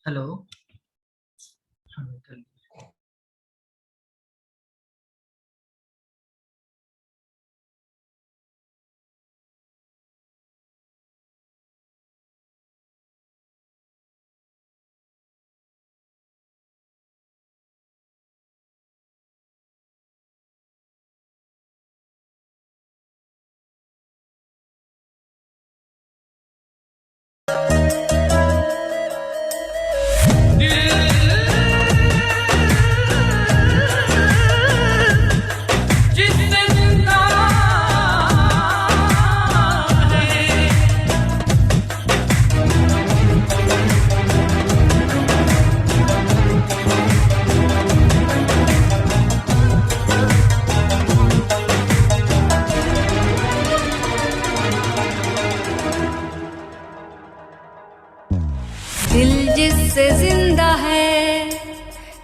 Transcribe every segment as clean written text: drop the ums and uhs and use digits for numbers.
Hello. हाँ, चलिए। दिल जिससे जिंदा है,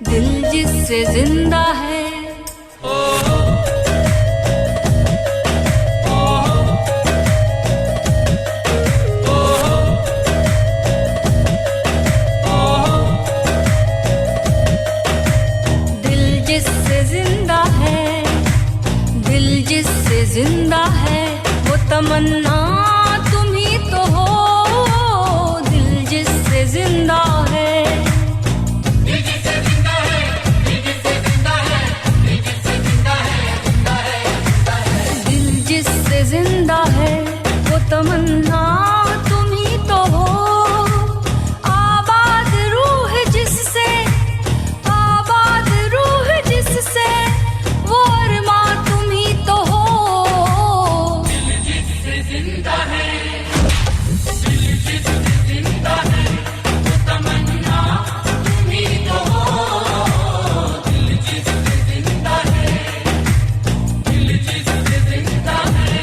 दिल जिससे जिंदा है, दिल जिससे जिंदा है, दिल जिससे जिंदा है, वो तमन्ना तुम ही तो हो। दिल जिससे जिंदा है, दिल जिससे जिंदा है, वो तमन्ना तुम ही तो हो। आबाद रूह जिससे, आबाद रूह जिससे, वो अरमा तुम ही तो हो। दिल जिससे जिंदा है, दिल जिससे जिंदा है, वो तमन्ना तुम ही तो हो। दिल जिससे जिंदा है, दिल जिससे जिंदा है।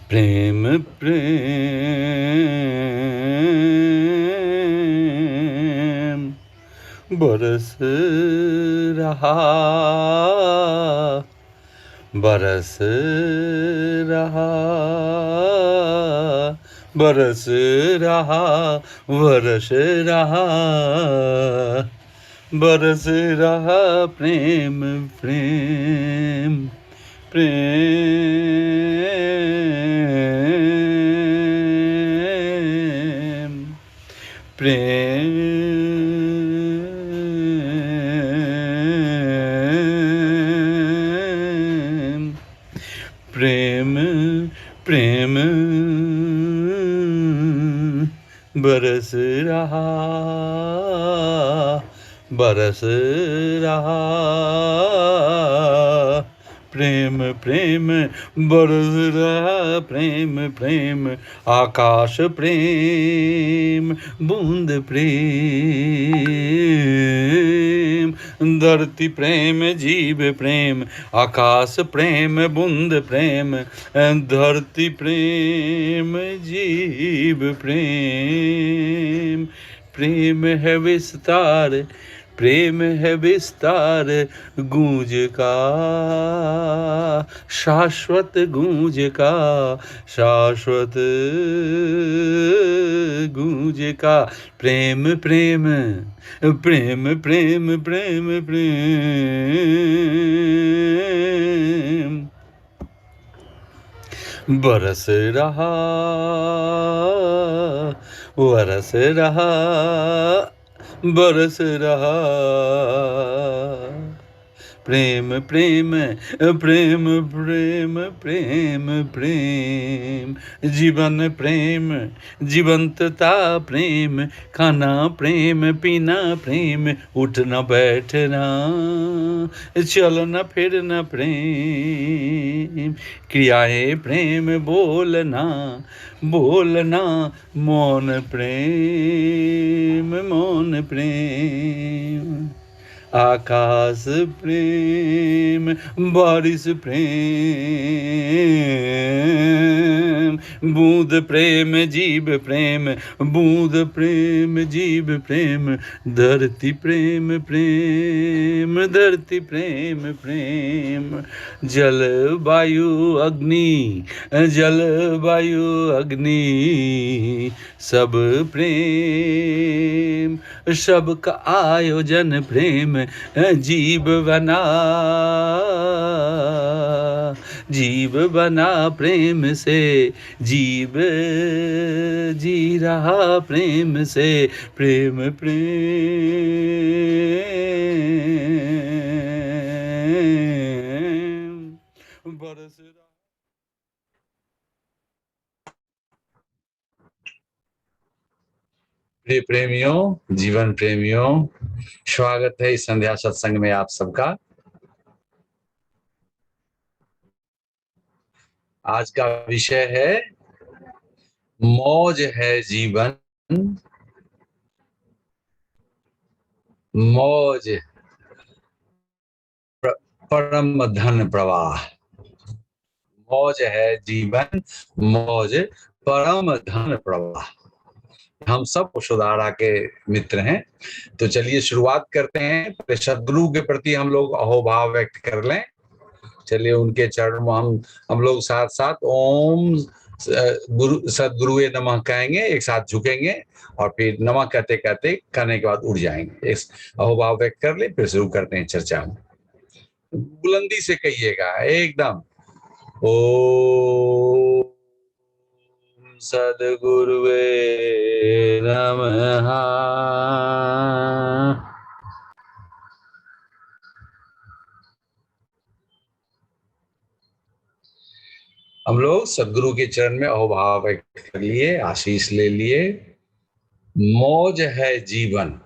प्रेम प्रेम बरस रहा, बरस रहा, बरस रहा, बरस रहा, बरस रहा। प्रेम प्रेम प्रेम प्रेम प्रेम प्रेम बरस रहा, बरस रहा। प्रेम प्रेम बरस रहा, प्रेम प्रेम आकाश प्रेम, बूंद प्रेम, धरती प्रेम, जीव प्रेम, आकाश प्रेम, बूंद प्रेम, धरती प्रेम, जीव प्रेम। प्रेम है विस्तार, प्रेम है विस्तार गूंज का, शाश्वत गूंज का, शाश्वत गूंज का। प्रेम प्रेम प्रेम प्रेम प्रेम प्रेम बरस रहा, बरस रहा, बरस रहा। प्रेम प्रेम प्रेम प्रेम प्रेम प्रेम, जीवन प्रेम, जीवंतता प्रेम, खाना प्रेम, पीना प्रेम, उठना बैठना, चलना फिरना प्रेम, क्रियाएं प्रेम, बोलना बोलना, मौन प्रेम, मौन प्रेम। आकाश प्रेम, बारिश प्रेम, बूंद प्रेम, जीव प्रेम, बूंद प्रेम, जीव प्रेम, धरती प्रेम प्रेम, धरती प्रेम प्रेम, जल वायु अग्नि, जल वायु अग्नि, सब प्रेम, सबका आयोजन प्रेम, जीव बना, जीव बना प्रेम से, जीव जी रहा प्रेम से, प्रेम प्रेम बरस रहा। प्रिय प्रेमियों, जीवन प्रेमियों, स्वागत है इस संध्या सत्संग में आप सबका। आज का विषय है मौज है जीवन, मौज परम धन प्रवाह। मौज है जीवन, मौज परम धन प्रवाह। हम सब सुधारा के मित्र हैं, तो चलिए शुरुआत करते हैं। सदगुरु के प्रति हम लोग अहोभाव व्यक्त कर लें। चलिए उनके चरण में हम लोग साथ साथ ओम गुरु सदगुरुए नमः कहेंगे, एक साथ झुकेंगे और फिर नमः कहते कहते करने के बाद उड़ जाएंगे। इस अहोभाव व्यक्त कर ले, फिर शुरू करते हैं चर्चा में। बुलंदी से कहिएगा एकदम, ओ सदगुरुवे नमः। हम लोग सदगुरु के चरण में अहोभाव व्यक्त कर लिए, आशीष ले लिए। मौज है जीवन,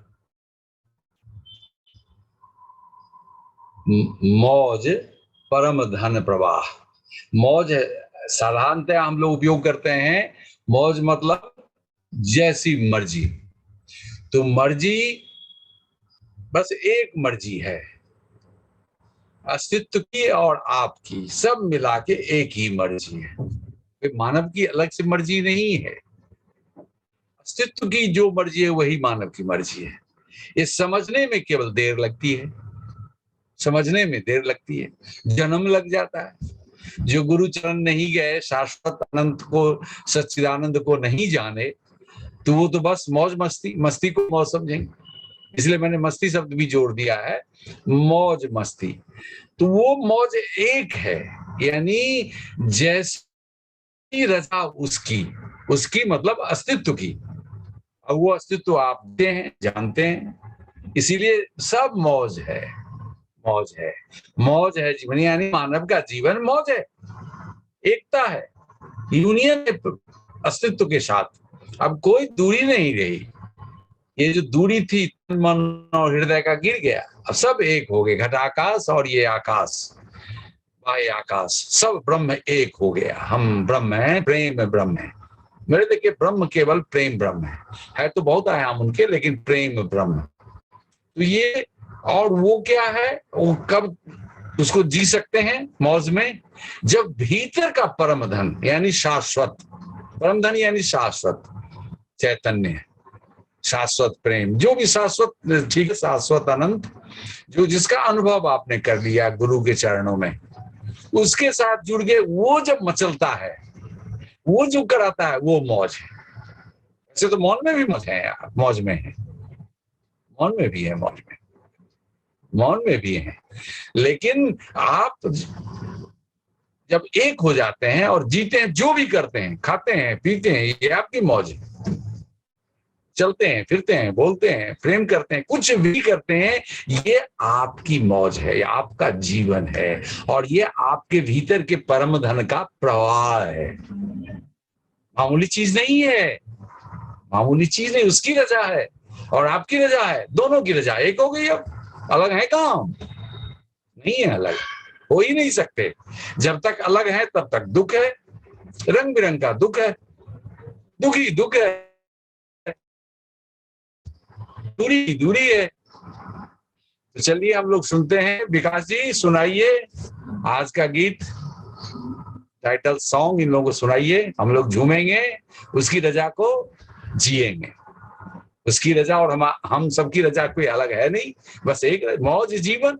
मौज परम धन प्रवाह। मौज साधारणतः हम लोग उपयोग करते हैं, मौज मतलब जैसी मर्जी। तो मर्जी बस एक मर्जी है, अस्तित्व की और आपकी सब मिला के एक ही मर्जी है। मानव की अलग से मर्जी नहीं है, अस्तित्व की जो मर्जी है वही मानव की मर्जी है। ये समझने में केवल देर लगती है, समझने में देर लगती है, जन्म लग जाता है। जो गुरु चरण नहीं गए, शाश्वत अनंत को, सच्चिदानंद को नहीं जाने, तो वो तो बस मौज मस्ती को मौज समझेंगे। इसलिए मैंने मस्ती शब्द भी जोड़ दिया है, मौज मस्ती। तो वो मौज एक है, यानी जैसी रजा उसकी मतलब अस्तित्व की। अब वो अस्तित्व आप जानते हैं, इसीलिए सब मौज है, मौज है, मौज है जीवन। यानी मानव का जीवन मौज है, एकता है, यूनियन है अस्तित्व के साथ। अब कोई दूरी नहीं रही, ये जो दूरी थी मन और हृदय का गिर गया, अब सब एक हो गए। घटाकाश और ये आकाश, बाह्य आकाश, सब ब्रह्म एक हो गया। हम ब्रह्म हैं, प्रेम ब्रह्म है। मेरे देखिए ब्रह्म केवल प्रेम ब्रह्म है तो बहुत आयाम उनके, लेकिन प्रेम ब्रह्म। तो ये और वो क्या है, वो कब उसको जी सकते हैं मौज में, जब भीतर का परम धन यानी शाश्वत, परम धन यानी शाश्वत चैतन्य, शाश्वत प्रेम, जो भी शाश्वत, ठीक है, शाश्वत अनंत, जो जिसका अनुभव आपने कर लिया गुरु के चरणों में, उसके साथ जुड़ के वो जब मचलता है, वो जो कराता है, वो मौज है। वैसे तो मौन में भी मौज है यार, मौज में है, मौन में भी है, मौज में, मौन में भी है। लेकिन आप जब एक हो जाते हैं और जीते हैं, जो भी करते हैं, खाते हैं, पीते हैं, ये आपकी मौज है। चलते हैं, फिरते हैं, बोलते हैं, प्रेम करते हैं, कुछ भी करते हैं, ये आपकी मौज है, ये आपका जीवन है, और ये आपके भीतर के परम धन का प्रवाह है। मामूली चीज नहीं है, मामूली चीज नहीं, उसकी रजा है और आपकी रजा है, दोनों की रजा एक हो गई। अब अलग है काम नहीं है, अलग हो ही नहीं सकते। जब तक अलग है तब तक दुख है, रंग बिरंग का दुख है, दुखी दुख है, दूरी दूरी है। तो चलिए हम लोग सुनते हैं। विकास जी सुनाइए आज का गीत, टाइटल सॉन्ग इन लोगों को सुनाइए, हम लोग झूमेंगे, उसकी रजा को जिएंगे, उसकी रजा और हम सबकी रजा कोई अलग है नहीं, बस एक मौज जीवन,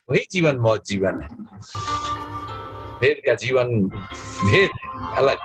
वही जीवन मौज जीवन है। भेद का जीवन भेद है, अलग।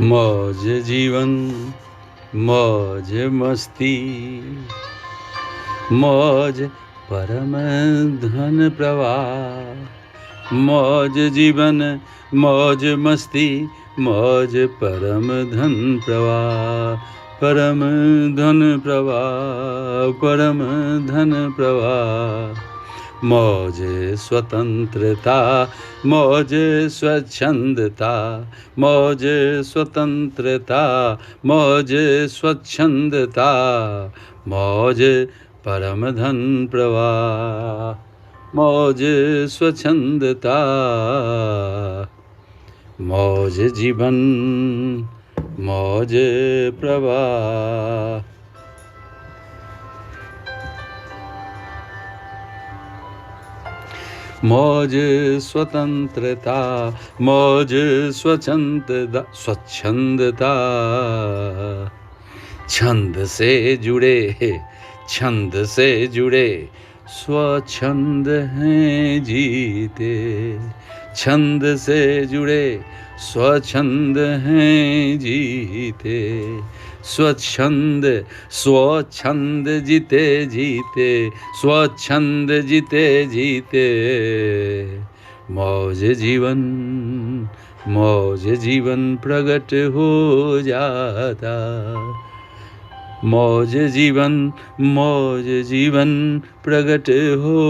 मौज जीवन मौज मस्ती, मौज परम धन प्रवाह। मौज जीवन मौज मस्ती, मौज परम धन प्रवाह, परम धन प्रवाह, परम धन प्रवाह। मौज स्वतंत्रता, मौज स्वच्छंदता, मौज स्वतंत्रता, मौज स्वच्छंदता, मौज परम धन प्रवाह। मौज स्वच्छंदता, मौज जीवन मौज प्रवाह। मौज स्वतंत्रता, मौज स्वच्छंदता, स्वच्छंदता। छंद से जुड़े, छंद से जुड़े, स्वच्छंद हैं जीते। छंद से जुड़े, स्वच्छंद हैं जीते। स्वच्छंद स्वच्छंद जीते जीते, स्वच्छंद जीते जीते। मौज जीवन मौज जीवन प्रकट हो जाता। मौज जीवन प्रकट हो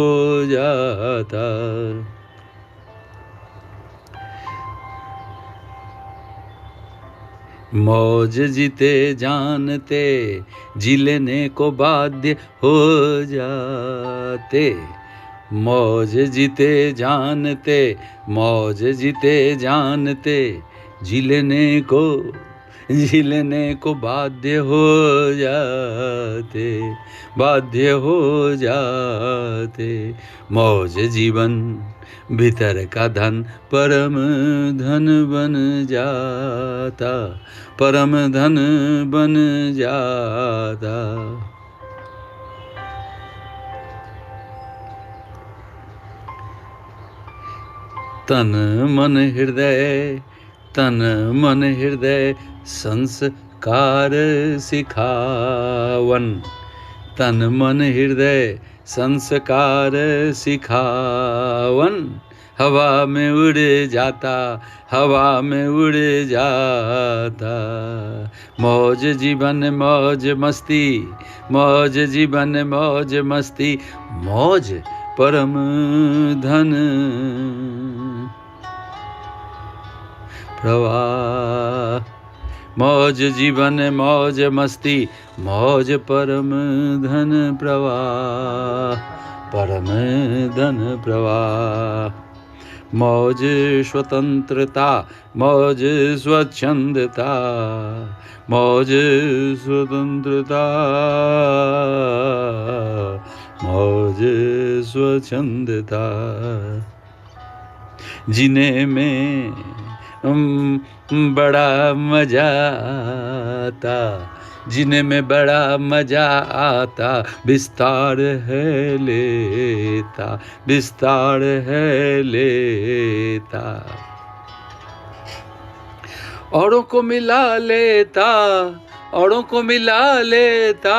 जाता। मौज जीते जानते, जिलने को बाध्य हो जाते। मौज जीते जानते, मौज जीते जानते, जिलने को बाध्य हो जाते, बाध्य हो जाते। मौज जीवन भीतर का धन परम धन बन जाता, परम धन बन जाता। तन मन हृदय, तन मन हृदय संस्कार सिखावन। तन मन हृदय संस्कार सिखावन। हवा में उड़ जाता, हवा में उड़ जाता। मौज जीवन मौज मस्ती, मौज जीवन मौज मस्ती, मौज परम धन प्रवाह। मौज जीवन मौज मस्ती, मौज परम धन प्रवाह। परम धन प्रवाह। मौज स्वतंत्रता, मौज स्वच्छंदता, मौज स्वतंत्रता, मौज स्वच्छंदता। जीने में बड़ा मजा आता, जीने में बड़ा मजा आता, विस्तार है लेता, विस्तार है लेता। औरों को मिला लेता, औरों को मिला लेता,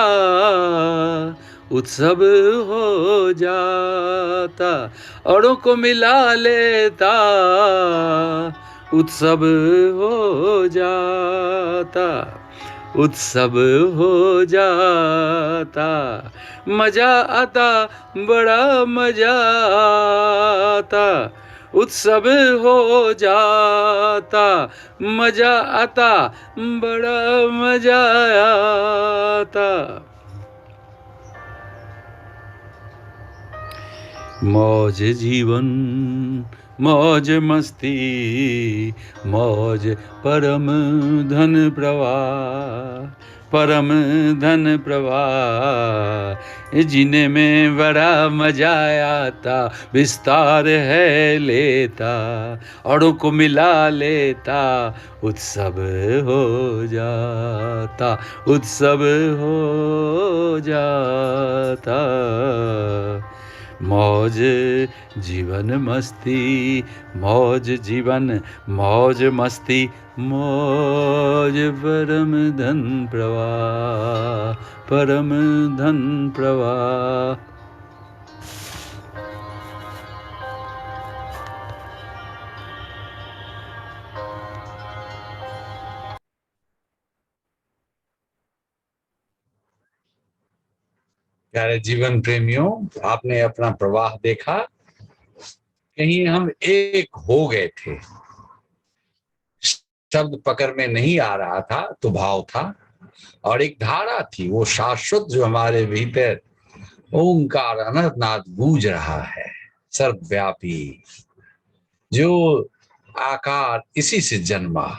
उत्सव हो जाता। औरों को मिला लेता, उत्सव हो जाता, उत्सव हो जाता। मजा आता, बड़ा मजा आता, उत्सव हो जाता। मजा आता, बड़ा मजा आता। मौज जीवन, मौज मस्ती, मौज परम धन प्रवाह, परम धन प्रवाह। जीने में बड़ा मजा आता, विस्तार है लेता, औरों को मिला लेता, उत्सव हो जाता, उत्सव हो जाता। मौज जीवन मस्ती, मौज जीवन, मौज मस्ती, मौज परम धन प्रवाह, परम धन प्रवाह। प्यारे जीवन प्रेमियों, आपने अपना प्रवाह देखा। कहीं हम एक हो गए थे, शब्द पकड़ में नहीं आ रहा था तो भाव था, और एक धारा थी, वो शाश्वत जो हमारे भीतर ओंकार अनंतनाद गूंज रहा है, सर्वव्यापी, जो आकार इसी से जन्मा।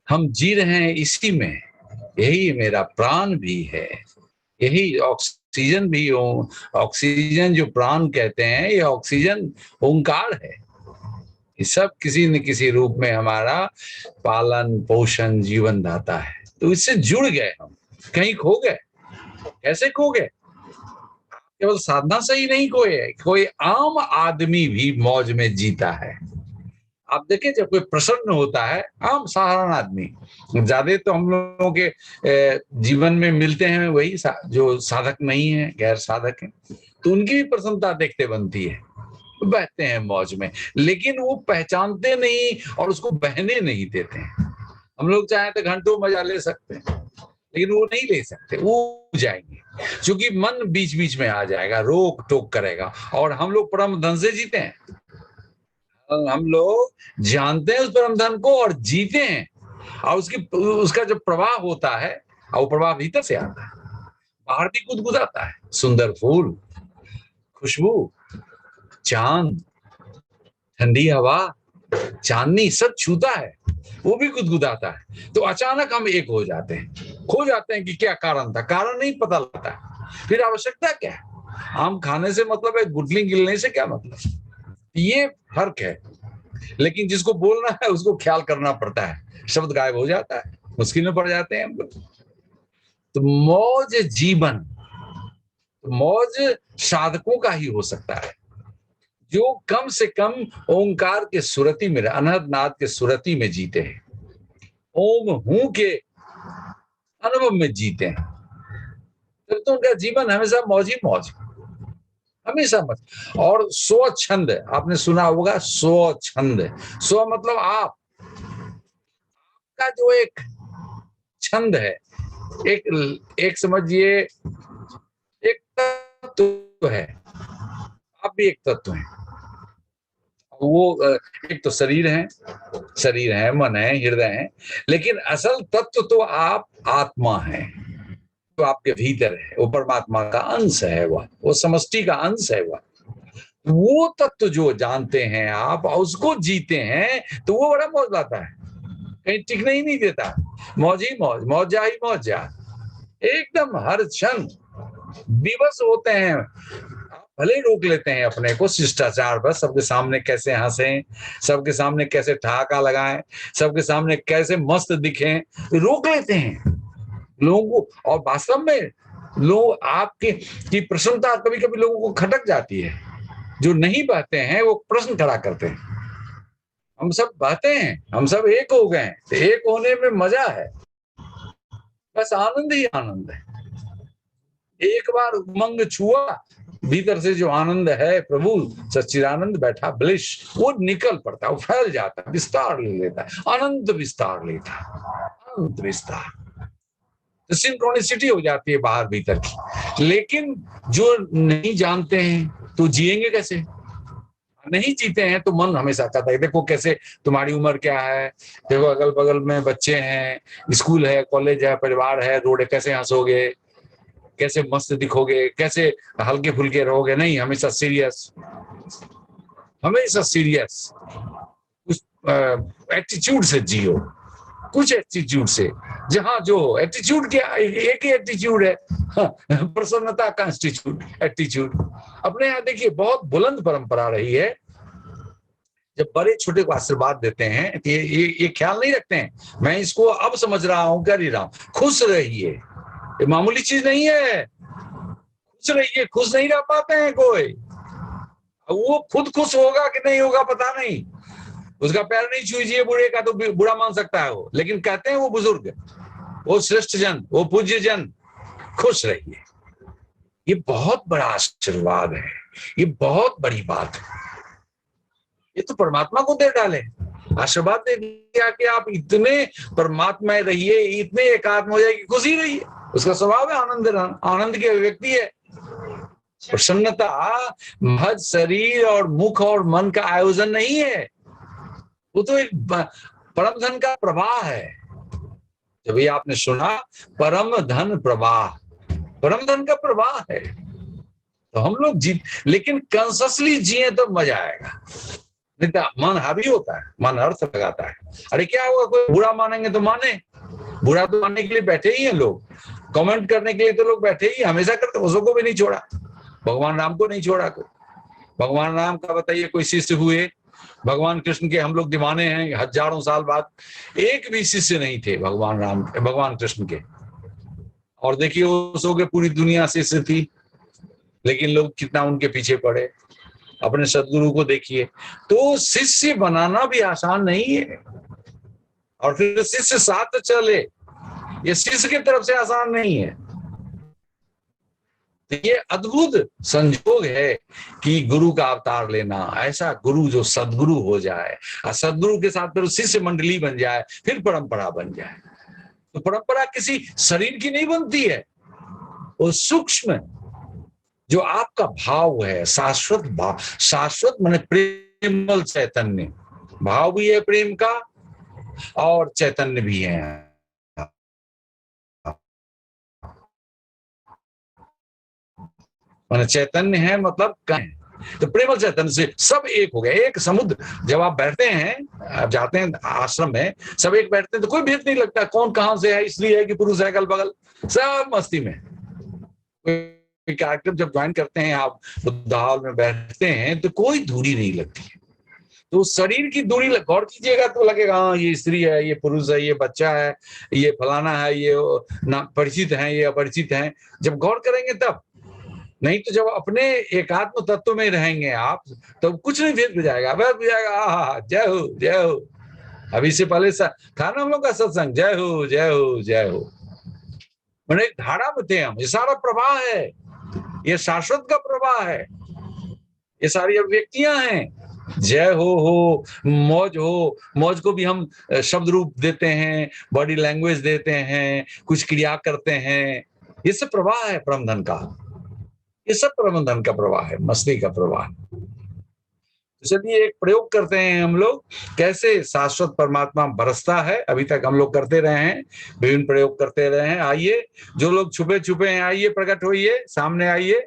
हम जी रहे हैं इसी में, यही मेरा प्राण भी है, यही ऑक्सीजन भी हो। ऑक्सीजन जो प्राण कहते हैं, ये ऑक्सीजन ओंकार है। ये सब किसी न किसी रूप में हमारा पालन पोषण जीवन दाता है। तो इससे जुड़ गए हम, कहीं खो गए। कैसे खो गए? केवल साधना से ही नहीं खोए, कोई आम आदमी भी मौज में जीता है। आप देखें, जब कोई प्रसन्न होता है, आम साधारण आदमी, ज्यादा तो हम लोगों के जीवन में मिलते हैं वही जो साधक नहीं है, गैर साधक है, तो उनकी भी प्रसन्नता देखते बनती है, बहते हैं मौज में, लेकिन वो पहचानते नहीं और उसको बहने नहीं देते हैं। हम लोग चाहें तो घंटों मजा ले सकते हैं, लेकिन वो नहीं ले सकते, वो जाएंगे, क्योंकि मन बीच बीच में आ जाएगा, रोक टोक करेगा। और हम लोग परम धन से जीते हैं, हम लोग जानते हैं उस परम धन को और जीते हैं, और उसका जो प्रवाह होता है, और वो प्रवाह भीतर से आता है, बाहर भी गुदगुदाता है। सुंदर फूल, खुशबू, चांद, ठंडी हवा, चांदनी सब छूता है, वो भी गुदगुदाता है। तो अचानक हम एक हो जाते हैं, खो जाते हैं कि क्या कारण था, कारण नहीं पता लगता है। फिर आवश्यकता क्या है? आम खाने से मतलब है, गुठली गिलने से क्या मतलब? ये फर्क है। लेकिन जिसको बोलना है उसको ख्याल करना पड़ता है, शब्द गायब हो जाता है, मुश्किल में पड़ जाते हैं हम लोग। तो मौज जीवन, तो मौज साधकों का ही हो सकता है, जो कम से कम ओंकार के सुरति में, अनहद के सुरति में जीते हैं, ओम हूं के अनुभव में जीते हैं, तो उनका जीवन हमेशा मौज ही मौज, हमेशा मौज। और स्वच्छंद, आपने सुना होगा स्वच्छंद, स्व मतलब आप का जो एक छंद है, एक समझिए एक तत्व है, आप भी एक तत्व हैं। वो एक तो शरीर है, मन है, हृदय है, लेकिन असल तत्व तो आप आत्मा है। जो आपके भीतर है वो परमात्मा का अंश है, वो समष्टि का अंश है। वो तत्व जो जानते हैं आप और उसको जीते हैं तो वो बड़ा मौज लाता है, कहीं टिकने ही नहीं देता। मौज ही मौज, मौजा ही मौजा, एकदम हर क्षण विवश होते हैं। भले रोक लेते हैं अपने को शिष्टाचार पर, सबके सामने कैसे हंसें, सबके सामने कैसे ठहाका लगाएं, सबके सामने कैसे मस्त दिखें, रोक लेते हैं लोगों को। और वास्तव में लोग आपके की प्रसन्नता कभी कभी लोगों को खटक जाती है। जो नहीं बहते हैं वो प्रश्न खड़ा करते हैं, हम सब बहते हैं, हम सब एक हो गए, तो एक होने में मजा है, बस आनंद ही आनंद है। एक बार उमंग छुआ, भीतर से जो आनंद है प्रभु सच्चिदानंद बैठा ब्लिश, वो निकल पड़ता है, वो फैल जाता है, विस्तार ले लेता है, अनंत विस्तार लेता है, अनंत विस्तार। तो सिंक्रोनिसिटी हो जाती है बाहर भीतर की। लेकिन जो नहीं जानते हैं तो जिएंगे कैसे? नहीं जीते हैं तो मन हमेशा कहता है देखो कैसे, तुम्हारी उम्र क्या है, देखो अगल बगल में बच्चे हैं, स्कूल है, कॉलेज है, परिवार है, रोड है, कैसे हंसोगे, कैसे मस्त दिखोगे, कैसे हल्के फुल्के रहोगे। नहीं, हमेशा सीरियस, हमेशा सीरियस। उस एटीट्यूड से जियो, कुछ एटीट्यूड से, जहां जो एटीट्यूड क्या, एक ही एटीट्यूड है, प्रसन्नता का एटीट्यूड। अपने यहाँ देखिए बहुत बुलंद परंपरा रही है, जब बड़े छोटे को आशीर्वाद देते हैं तो ये ख्याल नहीं रखते हैं, मैं इसको अब समझ रहा हूं, कर ही रहा हूं, खुश रहिए, ये मामूली चीज नहीं है, खुश रहिए। खुश नहीं रह पाते हैं कोई, वो खुद खुश होगा कि नहीं होगा पता नहीं, उसका पैर नहीं छूजिए बूढ़े का तो बुरा मान सकता है वो, लेकिन कहते हैं वो बुजुर्ग, वो श्रेष्ठ जन, वो पूज्य जन, खुश रहिए। ये बहुत बड़ा आशीर्वाद है, ये बहुत बड़ी बात है। ये तो परमात्मा को दे डाले, आशीर्वाद दे दिया कि आप इतने परमात्मा रहिए, इतने एकात्म हो जाए कि खुशी रहिए। उसका स्वभाव है आनंद, आनंद की अभिव्यक्ति है। प्रसन्नता महज शरीर और मुख और मन का आयोजन नहीं है, वो तो एक परम धन का प्रवाह है। जब ये आपने सुना परम धन प्रवाह, परम धन का प्रवाह है, तो हम लोग जी, लेकिन कॉन्शियसली जिए तो मजा आएगा। नहीं तो मन हावी होता है, मन अर्थ लगाता है। अरे क्या होगा, कोई बुरा मानेंगे तो माने, बुरा तो मानने के लिए बैठे ही हैं लोग, कमेंट करने के लिए तो लोग बैठे ही हमेशा करते, उसको भी नहीं छोड़ा, भगवान राम को नहीं छोड़ा कोई। भगवान राम का बताइए कोई शिष्य हुए, भगवान कृष्ण के हम लोग दीवाने हैं, हजारों साल बाद एक भी शिष्य नहीं थे भगवान राम, भगवान कृष्ण के। और देखिए उस हो गए पूरी दुनिया शिष्य थी, लेकिन लोग कितना उनके पीछे पड़े। अपने सदगुरु को देखिए, तो शिष्य बनाना भी आसान नहीं है, और फिर शिष्य साथ चले, ये शिष्य की तरफ से आसान नहीं है। ये अद्भुत संजोग है कि गुरु का अवतार लेना, ऐसा गुरु जो सदगुरु हो जाए, और सदगुरु के साथ फिर शिष्य मंडली बन जाए, फिर परंपरा बन जाए। तो परंपरा किसी शरीर की नहीं बनती है, वो सूक्ष्म जो आपका भाव है, शाश्वत भाव, शाश्वत माने प्रेमल चैतन्य, भाव भी है प्रेम का और चैतन्य भी है। माने चैतन्य है मतलब कहें तो प्रेमल चैतन्य से सब एक हो गया, एक समुद्र। जब आप बैठते हैं, आप जाते हैं आश्रम में, सब एक बैठते हैं तो कोई भेद नहीं लगता कौन कहां से है, इसलिए है कि पुरुष है अगल बगल, सब मस्ती में। कार्यक्रम जब ज्वाइन करते हैं, आप बुद्ध हॉल में बैठते हैं तो कोई दूरी नहीं लगती है। तो शरीर की दूरी गौर कीजिएगा तो लगेगा हाँ ये स्त्री है, ये पुरुष है, ये बच्चा है, ये फलाना है, ये परिचित है, ये अपरिचित है। जब गौर करेंगे तब, नहीं तो जब अपने एकात्म तत्व में रहेंगे आप, तो कुछ नहीं भेद जाएगा, भेद जाएगा। जय हो जय हो। अभी से पहले था ना हम लोग का सत्संग, जय हो जय हो जय हो। मैंने एक धारा में थे हम, ये सारा प्रवाह है, ये शाश्वत का प्रवाह है, ये सारी अभिव्यक्तियां हैं। जय हो, मौज हो, मौज को भी हम शब्द रूप देते हैं, बॉडी लैंग्वेज देते हैं, कुछ क्रिया करते हैं। ये सब प्रवाह है परमधन का, ये सब परमधन का प्रवाह है, मस्ती का प्रवाह। तो चलिए एक प्रयोग करते हैं हम लोग, कैसे शाश्वत परमात्मा बरसता है। अभी तक हम लोग करते रहे हैं, विभिन्न प्रयोग करते रहे हैं। आइए, जो लोग छुपे छुपे हैं आइए, प्रकट होइए, सामने आइए।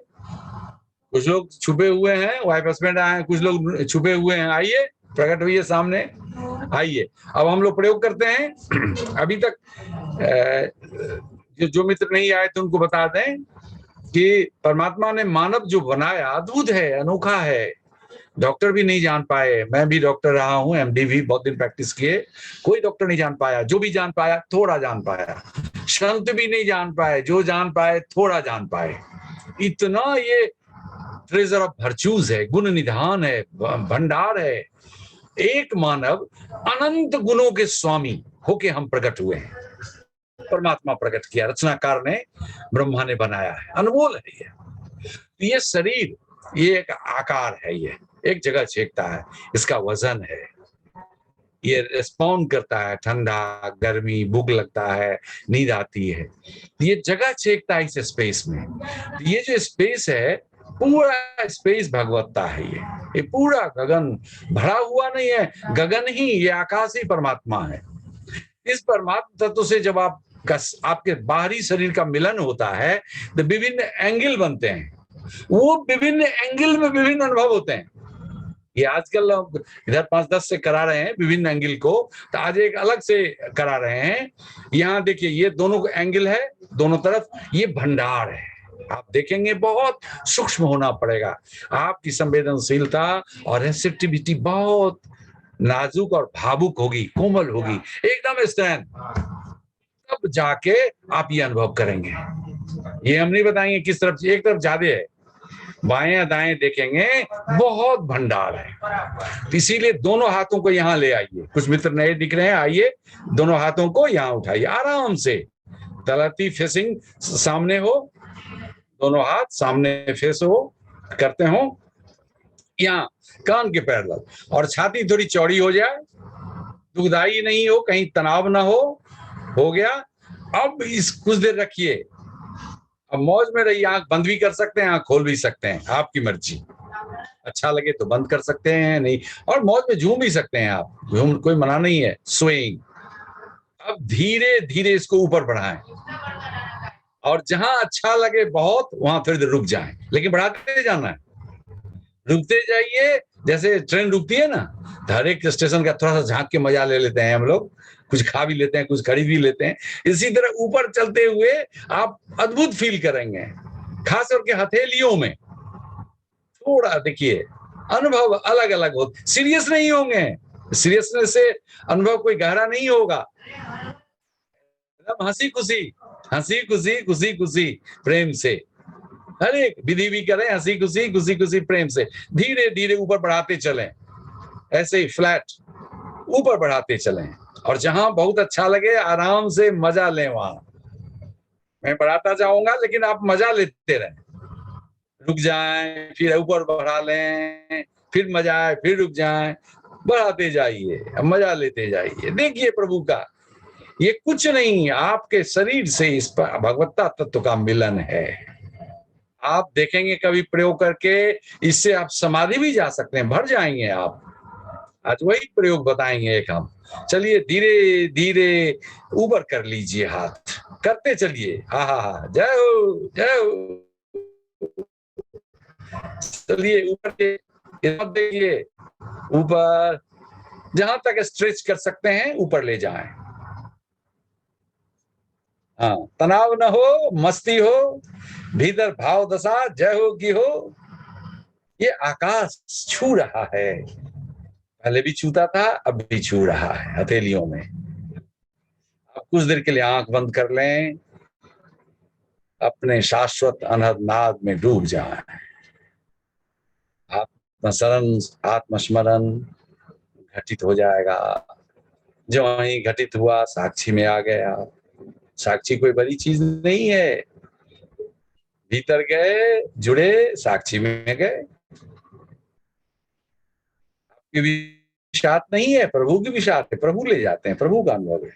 कुछ लोग छुपे हुए हैं, वाइफ हस्बैंड आए हैं, कुछ लोग छुपे हुए हैं, आइए प्रकट होइए सामने, आइए। अब हम लोग प्रयोग करते हैं। अभी तक जो मित्र नहीं आए थे उनको बता दें कि परमात्मा ने मानव जो बनाया अद्भुत है, अनोखा है। डॉक्टर भी नहीं जान पाए, मैं भी डॉक्टर रहा हूं, एमडी भी बहुत दिन प्रैक्टिस किए, कोई डॉक्टर नहीं जान पाया। जो भी जान पाया थोड़ा जान पाया, संत भी नहीं जान पाए, जो जान पाए थोड़ा जान पाए। इतना ये ट्रेजर ऑफ वर्च्यूज है, गुण निधान है, भंडार है। एक मानव अनंत गुणों के स्वामी होके हम प्रकट हुए हैं। परमात्मा प्रकट किया, रचनाकार ने, ब्रह्मा ने बनाया है, अनमोल है ये शरीर, ये एक आकार है, ये एक जगह छेकता है, इसका वजन है, ये रिस्पॉन्ड करता है, ठंडा गर्मी, भूख लगता है, नींद आती है, ये जगह छेकता है इस स्पेस में। ये जो स्पेस है, पूरा स्पेस भगवत्ता है। ये पूरा गगन भरा हुआ नहीं है, गगन ही, ये आकाश ही परमात्मा है। इस परमात्मा तत्व से जब आपके बाहरी शरीर का मिलन होता है तो विभिन्न एंगल बनते हैं, वो विभिन्न एंगल में विभिन्न अनुभव होते हैं। ये आजकल लोग इधर 5-10 से करा रहे हैं विभिन्न एंगल को, तो आज एक अलग से करा रहे हैं। यहाँ देखिए, ये दोनों एंगल है, दोनों तरफ ये भंडार है। आप देखेंगे बहुत सूक्ष्म होना पड़ेगा, आपकी संवेदनशीलता और सेंसिटिविटी बहुत नाजुक और भावुक होगी, कोमल होगी, एकदम स्ट्रेंथ, तब जाके आप ये अनुभव करेंगे। ये हम नहीं बताएंगे किस तरफ, एक तरफ ज्यादा है, बाएं दाएं देखेंगे बहुत भंडार है। तो इसीलिए दोनों हाथों को यहाँ ले आइए। कुछ मित्र नए दिख रहे हैं, आइए दोनों हाथों को यहाँ उठाइए आराम से, तलती फेसिंग सामने हो, दोनों हाथ सामने फेस हो करते हो, यहाँ कान के पैरेलल, और छाती थोड़ी चौड़ी हो जाए, दुखदाई नहीं हो, कहीं तनाव ना हो गया। अब इस कुछ देर रखिए, अब मौज में रहिए, आंख बंद भी कर सकते हैं, आंख खोल भी सकते हैं, आपकी मर्जी। अच्छा लगे तो बंद कर सकते हैं, नहीं, और मौज में झूम भी सकते हैं आप, झूम कोई मना नहीं है, स्विंग। अब धीरे धीरे इसको ऊपर बढ़ाएं, और जहां अच्छा लगे बहुत वहां थोड़ी देर रुक जाएं, लेकिन बढ़ाते जाना है, रुकते जाइए। जैसे ट्रेन रुकती है ना, तो हर एक स्टेशन का थोड़ा सा झांक के मजा ले लेते हैं हम लोग, कुछ खा भी लेते हैं, कुछ खरीद भी लेते हैं। इसी तरह ऊपर चलते हुए आप अद्भुत फील करेंगे, खास करके हथेलियों में थोड़ा देखिए, अनुभव अलग अलग हो, सीरियस नहीं होंगे, सीरियसनेस से अनुभव कोई गहरा नहीं होगा, हंसी खुशी, हंसी खुशी, खुशी खुशी, प्रेम से, हर एक विधि भी करें, हंसी खुशी, खुशी खुशी, प्रेम से, धीरे धीरे ऊपर बढ़ाते चलें, ऐसे ही फ्लैट ऊपर बढ़ाते चलें, और जहां बहुत अच्छा लगे आराम से मजा लें। वहां मैं बढ़ाता जाऊंगा, लेकिन आप मजा लेते रहें, रुक जाएं, फिर ऊपर बढ़ा लें, फिर मजा आए, फिर रुक जाएं, बढ़ाते जाइए, मजा लेते जाइए। देखिए प्रभु का ये कुछ नहीं, आपके शरीर से इस पर भगवत्ता तत्व का मिलन है। आप देखेंगे कभी प्रयोग करके, इससे आप समाधि भी जा सकते हैं, भर जाएंगे आप। आज वही प्रयोग बताएंगे एक हम। चलिए धीरे धीरे ऊपर कर लीजिए, हाथ करते चलिए, हा हा हा, जय हो जय हो। चलिए ऊपर देखिए, ऊपर जहां तक स्ट्रेच कर सकते हैं ऊपर ले जाएं। हाँ, तनाव न हो, मस्ती हो, भीतर भाव दशा जय हो की हो। ये आकाश छू रहा है, पहले भी छूता था, अब भी छू रहा है हथेलियों में। अब कुछ देर के लिए आंख बंद कर लें, अपने शाश्वत अनहद नाद में डूब जाएं। आत्मस्मरण घटित हो जाएगा। जो वहीं घटित हुआ साक्षी में आ गया। साक्षी कोई बड़ी चीज नहीं है, भीतर गए, जुड़े, साक्षी में गए। आपकी विषाद नहीं है, प्रभु की विषाद है, प्रभु ले जाते हैं, प्रभु का अनुभव है।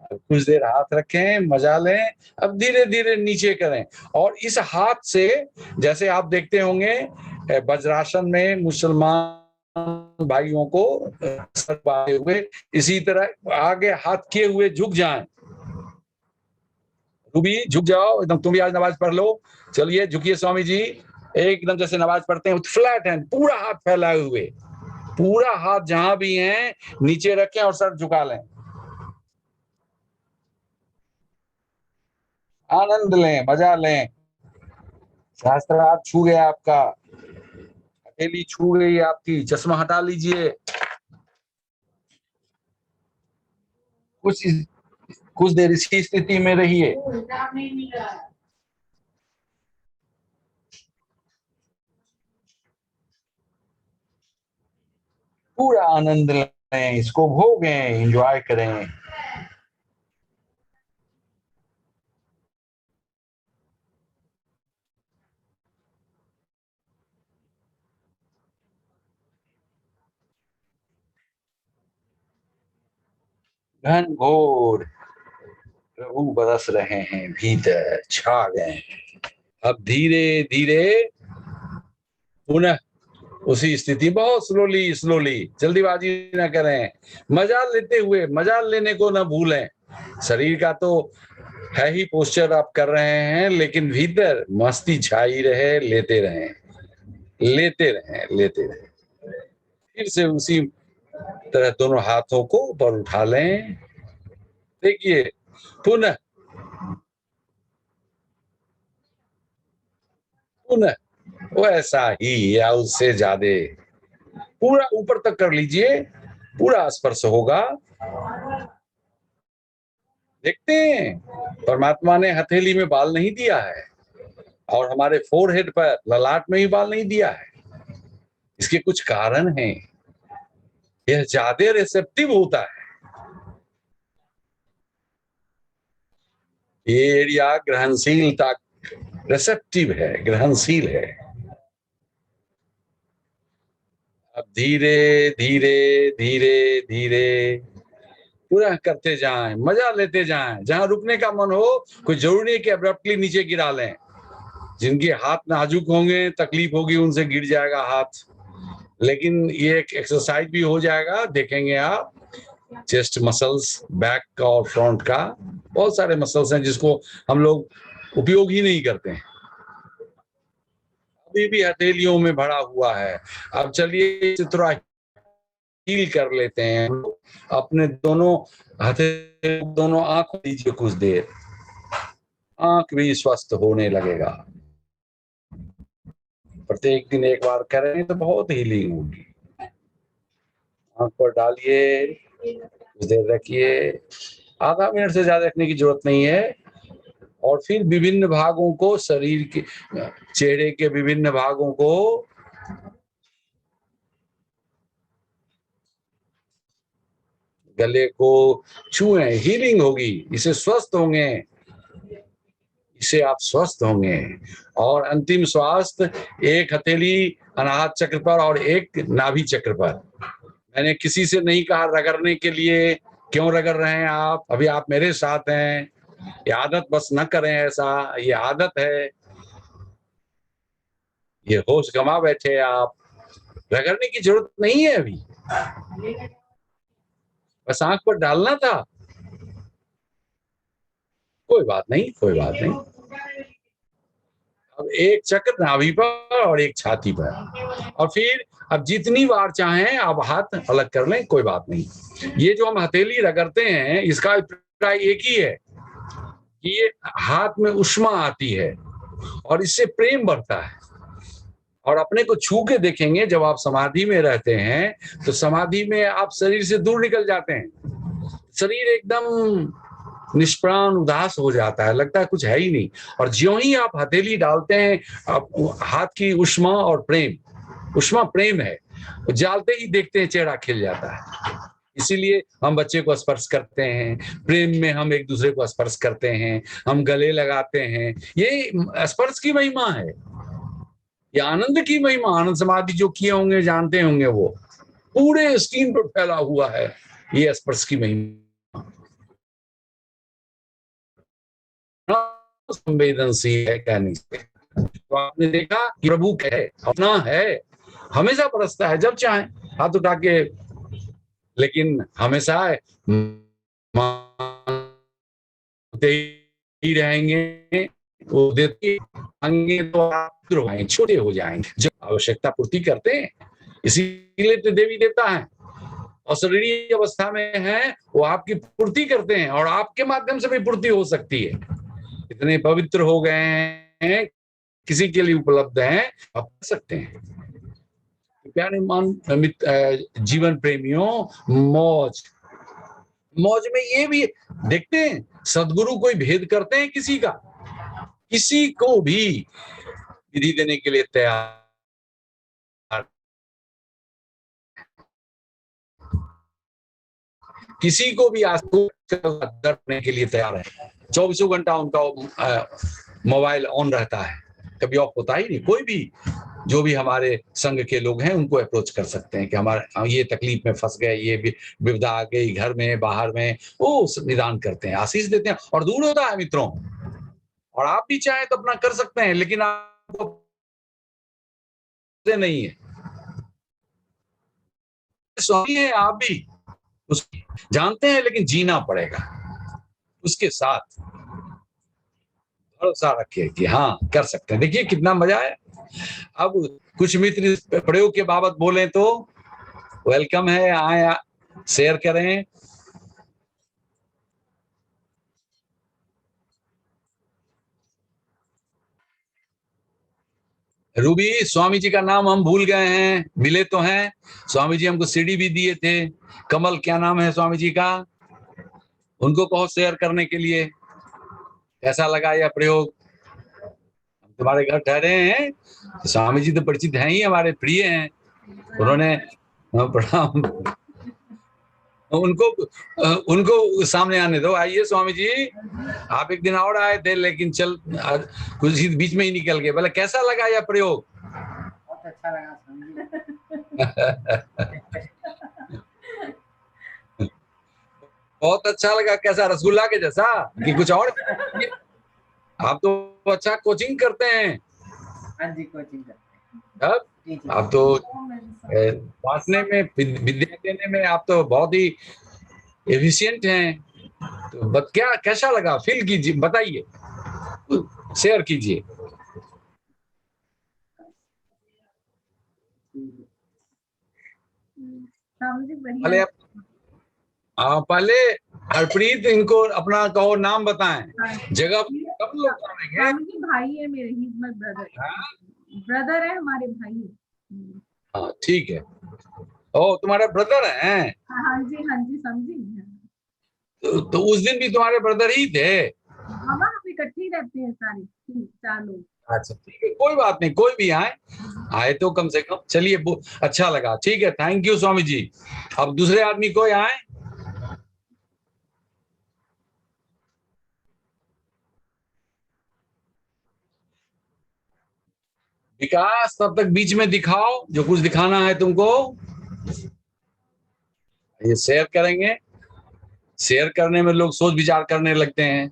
अब कुछ देर हाथ रखें, मजा लें, अब धीरे धीरे नीचे करें, और इस हाथ से जैसे आप देखते होंगे वज्रासन में मुसलमान भाइयों को सर पाए हुए इसी तरह आगे हाथ किए हुए झुक जाएं। रूबी झुक जाओ एकदम, तुम भी आज नमाज पढ़ लो। चलिए झुकिए स्वामी जी, एकदम जैसे नमाज पढ़ते हैं, फ्लैट हैंड, पूरा हाथ फैलाए हुए, पूरा हाथ जहां भी है नीचे रखें और सर झुका लें। आनंद लें, मजा लें। शास्त्रार्थ छू गया आपका, हथेली छू गई आपकी, चश्मा हटा लीजिए। कुछ देर इसी स्थिति में रहिए। पूरा आनंद लें, इसको भोगें, एंजॉय करें। घनघोर प्रभु बरस रहे हैं, भीतर छा गए हैं। अब धीरे धीरे पुनः उसी स्थिति, बहुत स्लोली स्लोली, जल्दीबाजी न करें, मजा लेते हुए, मजा लेने को न भूलें। शरीर का तो है ही पोस्चर आप कर रहे हैं, लेकिन भीतर मस्ती छाई रहे, लेते रहें, लेते रहें, लेते रहें। फिर से उसी तरह दोनों हाथों को ऊपर उठा लें। देखिए पुनः पुनः वैसा ही या उससे ज्यादा पूरा ऊपर तक कर लीजिए, पूरा स्पर्श होगा। देखते हैं, परमात्मा ने हथेली में बाल नहीं दिया है और हमारे फोरहेड पर, ललाट में ही बाल नहीं दिया है। इसके कुछ कारण हैं। यह ज्यादा रिसेप्टिव होता है, ये एरिया ग्रहणशीलता, रिसेप्टिव है, ग्रहणशील है। अब धीरे धीरे धीरे धीरे पूरा करते जाएं, मजा लेते जाएं। जहां रुकने का मन हो, कोई जरूरी नहीं कि अब्रप्टली नीचे गिरा लें। जिनके हाथ नाजुक होंगे, तकलीफ होगी, उनसे गिर जाएगा हाथ, लेकिन ये एक एक्सरसाइज भी हो जाएगा। देखेंगे आप, चेस्ट मसल्स, बैक का और फ्रंट का, बहुत सारे मसल्स हैं जिसको हम लोग उपयोग ही नहीं करते हैं, अभी भी हथेलियों में भरा हुआ है। अब चलिए थोड़ा हील कर लेते हैं। अपने दोनों हथेली, दोनों आंख दीजिए कुछ देर, आंख भी स्वस्थ होने लगेगा। प्रत्येक दिन एक बार करें तो बहुत हीलिंग होगी। आंख पर डालिए, कुछ देर रखिए, आधा मिनट से ज्यादा रखने की जरूरत नहीं है। और फिर विभिन्न भागों को, शरीर के, चेहरे के विभिन्न भागों को गले को छुएं, हीलिंग होगी, इससे स्वस्थ होंगे, इससे आप स्वस्थ होंगे। और अंतिम स्वास्थ्य एक हथेली अनाहत चक्र पर और एक नाभि चक्र पर। मैंने किसी से नहीं कहा रगड़ने के लिए, क्यों रगड़ रहे हैं आप? अभी आप मेरे साथ हैं, ये आदत बस न करें ऐसा, ये आदत है, ये होश गंवा बैठे आप। रगड़ने की जरूरत नहीं है अभी, बस आंख पर डालना था। कोई बात नहीं, कोई बात नहीं। अब एक चक्र नाभि पर और एक छाती पर, और फिर अब जितनी बार चाहें आप हाथ अलग कर लें, कोई बात नहीं। ये जो हम हथेली रगड़ते हैं, इसका अभिप्राय एक ही है कि ये हाथ में उष्मा आती है और इससे प्रेम बढ़ता है। और अपने को छू के देखेंगे, जब आप समाधि में रहते हैं तो समाधि में आप शरीर से दूर निकल जाते हैं, शरीर एकदम निष्प्राण उदास हो जाता है, लगता है कुछ है ही नहीं। और ज्यों ही आप हथेली डालते हैं, आप हाथ की उष्मा और प्रेम, उष्मा प्रेम है, डालते ही देखते हैं चेहरा खिल जाता है। इसीलिए हम बच्चे को स्पर्श करते हैं, प्रेम में हम एक दूसरे को स्पर्श करते हैं, हम गले लगाते हैं। ये स्पर्श की महिमा है, ये आनंद की महिमा। आनंद समाधि जो किए होंगे जानते होंगे, वो पूरे स्किन पर फैला हुआ है, ये स्पर्श की महिमा। संवेदनशील है कहने से, तो आपने देखा कि प्रभु है, अपना है, हमेशा बरसता है, जब चाहे हाथ उठा के, लेकिन हमेशा मांगते ही रहेंगे, वो देते आएंगे तो आप छोटे हो जाएंगे। जब आवश्यकता पूर्ति करते हैं, इसीलिए तो देवी देवता है और शरीरीय अवस्था में है, वो आपकी पूर्ति करते हैं और आपके माध्यम से भी पूर्ति हो सकती है। इतने पवित्र हो गए हैं, किसी के लिए उपलब्ध हैं, आप कर सकते हैं। प्यारे जीवन प्रेमियों, मौज मौज में ये भी देखते हैं, सदगुरु कोई भेद करते हैं किसी का? किसी को भी विधि देने के लिए तैयार, किसी को भी करने के लिए तैयार है। 24 घंटा उनका मोबाइल ऑन रहता है, कभी ऑफ होता ही नहीं। कोई भी जो भी हमारे संघ के लोग हैं उनको अप्रोच कर सकते हैं कि हमारे ये तकलीफ में फंस गए, ये विपदा आ गई, घर में बाहर में, वो निदान करते हैं, आशीष देते हैं और दूर होता है मित्रों। और आप भी चाहें तो अपना कर सकते हैं, लेकिन आपको नहीं है, स्वामी है आप भी, जानते हैं, लेकिन जीना पड़ेगा उसके साथ। भरोसा रखिए कि हाँ कर सकते हैं। देखिए कितना मजा है। अब कुछ मित्र प्रयोग के बाबत बोले तो वेलकम है, आए शेयर करें। रूबी, स्वामी जी का नाम हम भूल गए हैं, मिले तो हैं। स्वामी जी हमको सीडी भी दिए थे। कमल क्या नाम है स्वामी जी का? उनको कहो शेयर करने के लिए। कैसा लगा यह प्रयोग? हम तुम्हारे घर ठहरे हैं, स्वामी जी तो परिचित हैं ही, हमारे प्रिय हैं। उन्होंने प्रणाम, उनको उनको सामने आने दो। आइए स्वामी जी, आप एक दिन और आए थे, लेकिन कुछ बीच में ही निकल गए। बोले कैसा लगा यह प्रयोग? बहुत अच्छा लगा स्वामी जी। बहुत अच्छा लगा। कैसा, रसगुल्ला के जैसा कि कुछ और? आप तो अच्छा कोचिंग करते हैं। हाँ जी, कोचिंग करते हैं। अब आप तो बांटने में, विद्या देने में आप तो बहुत ही एफिशिएंट हैं। तो क्या कैसा लगा, फील कीजिए, बताइए, शेयर कीजिए। पहले पहले हरप्रीत, इनको अपना कहो, नाम बताएं, जगह कब लोग जानेंगे? भाई है मेरे, ही ब्रदर। ब्रदर है हमारे भाई। हाँ ठीक है। ओ तुम्हारे ब्रदर हैं? हाँ जी, हाँ जी, समझी। तो उस दिन भी तुम्हारे ब्रदर ही थे? हम इकट्ठे ही रहते हैं सारे 4 लोग। अच्छा ठीक है, कोई बात नहीं, कोई भी आए तो कम से कम। चलिए अच्छा लगा, ठीक है, थैंक यू स्वामी जी। अब दूसरे आदमी कोई आए? विकास, तब तक बीच में दिखाओ जो कुछ दिखाना है तुमको। ये शेयर करेंगे, शेयर करने में लोग सोच विचार करने लगते हैं।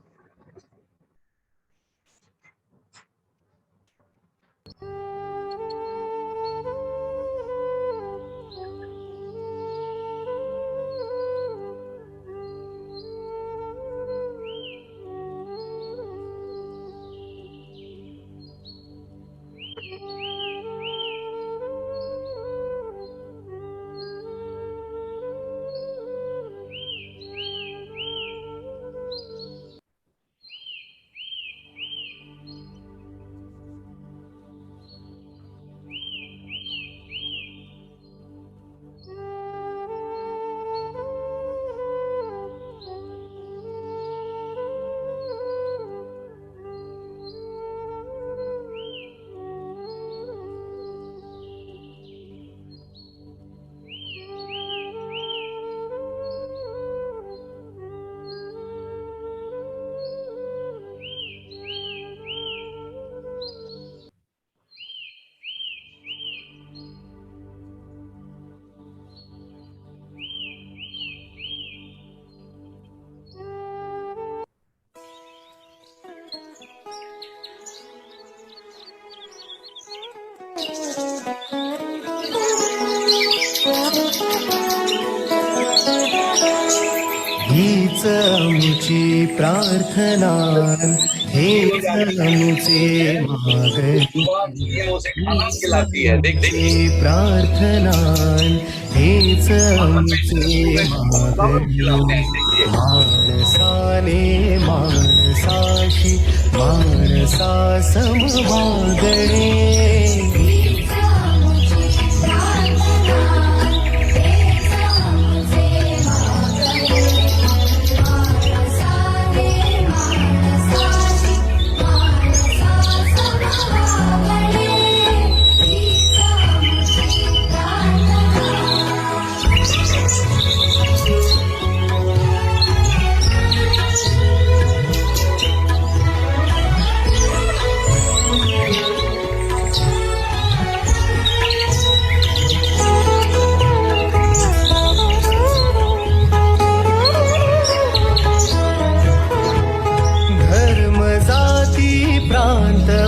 आमुची प्रार्थना हेच आमुचे मागणी उसे खाना खिलाती है। देख देख प्रार्थना हेच आमुचे मागणी माणसाने माणसाशी माणसा समवागणे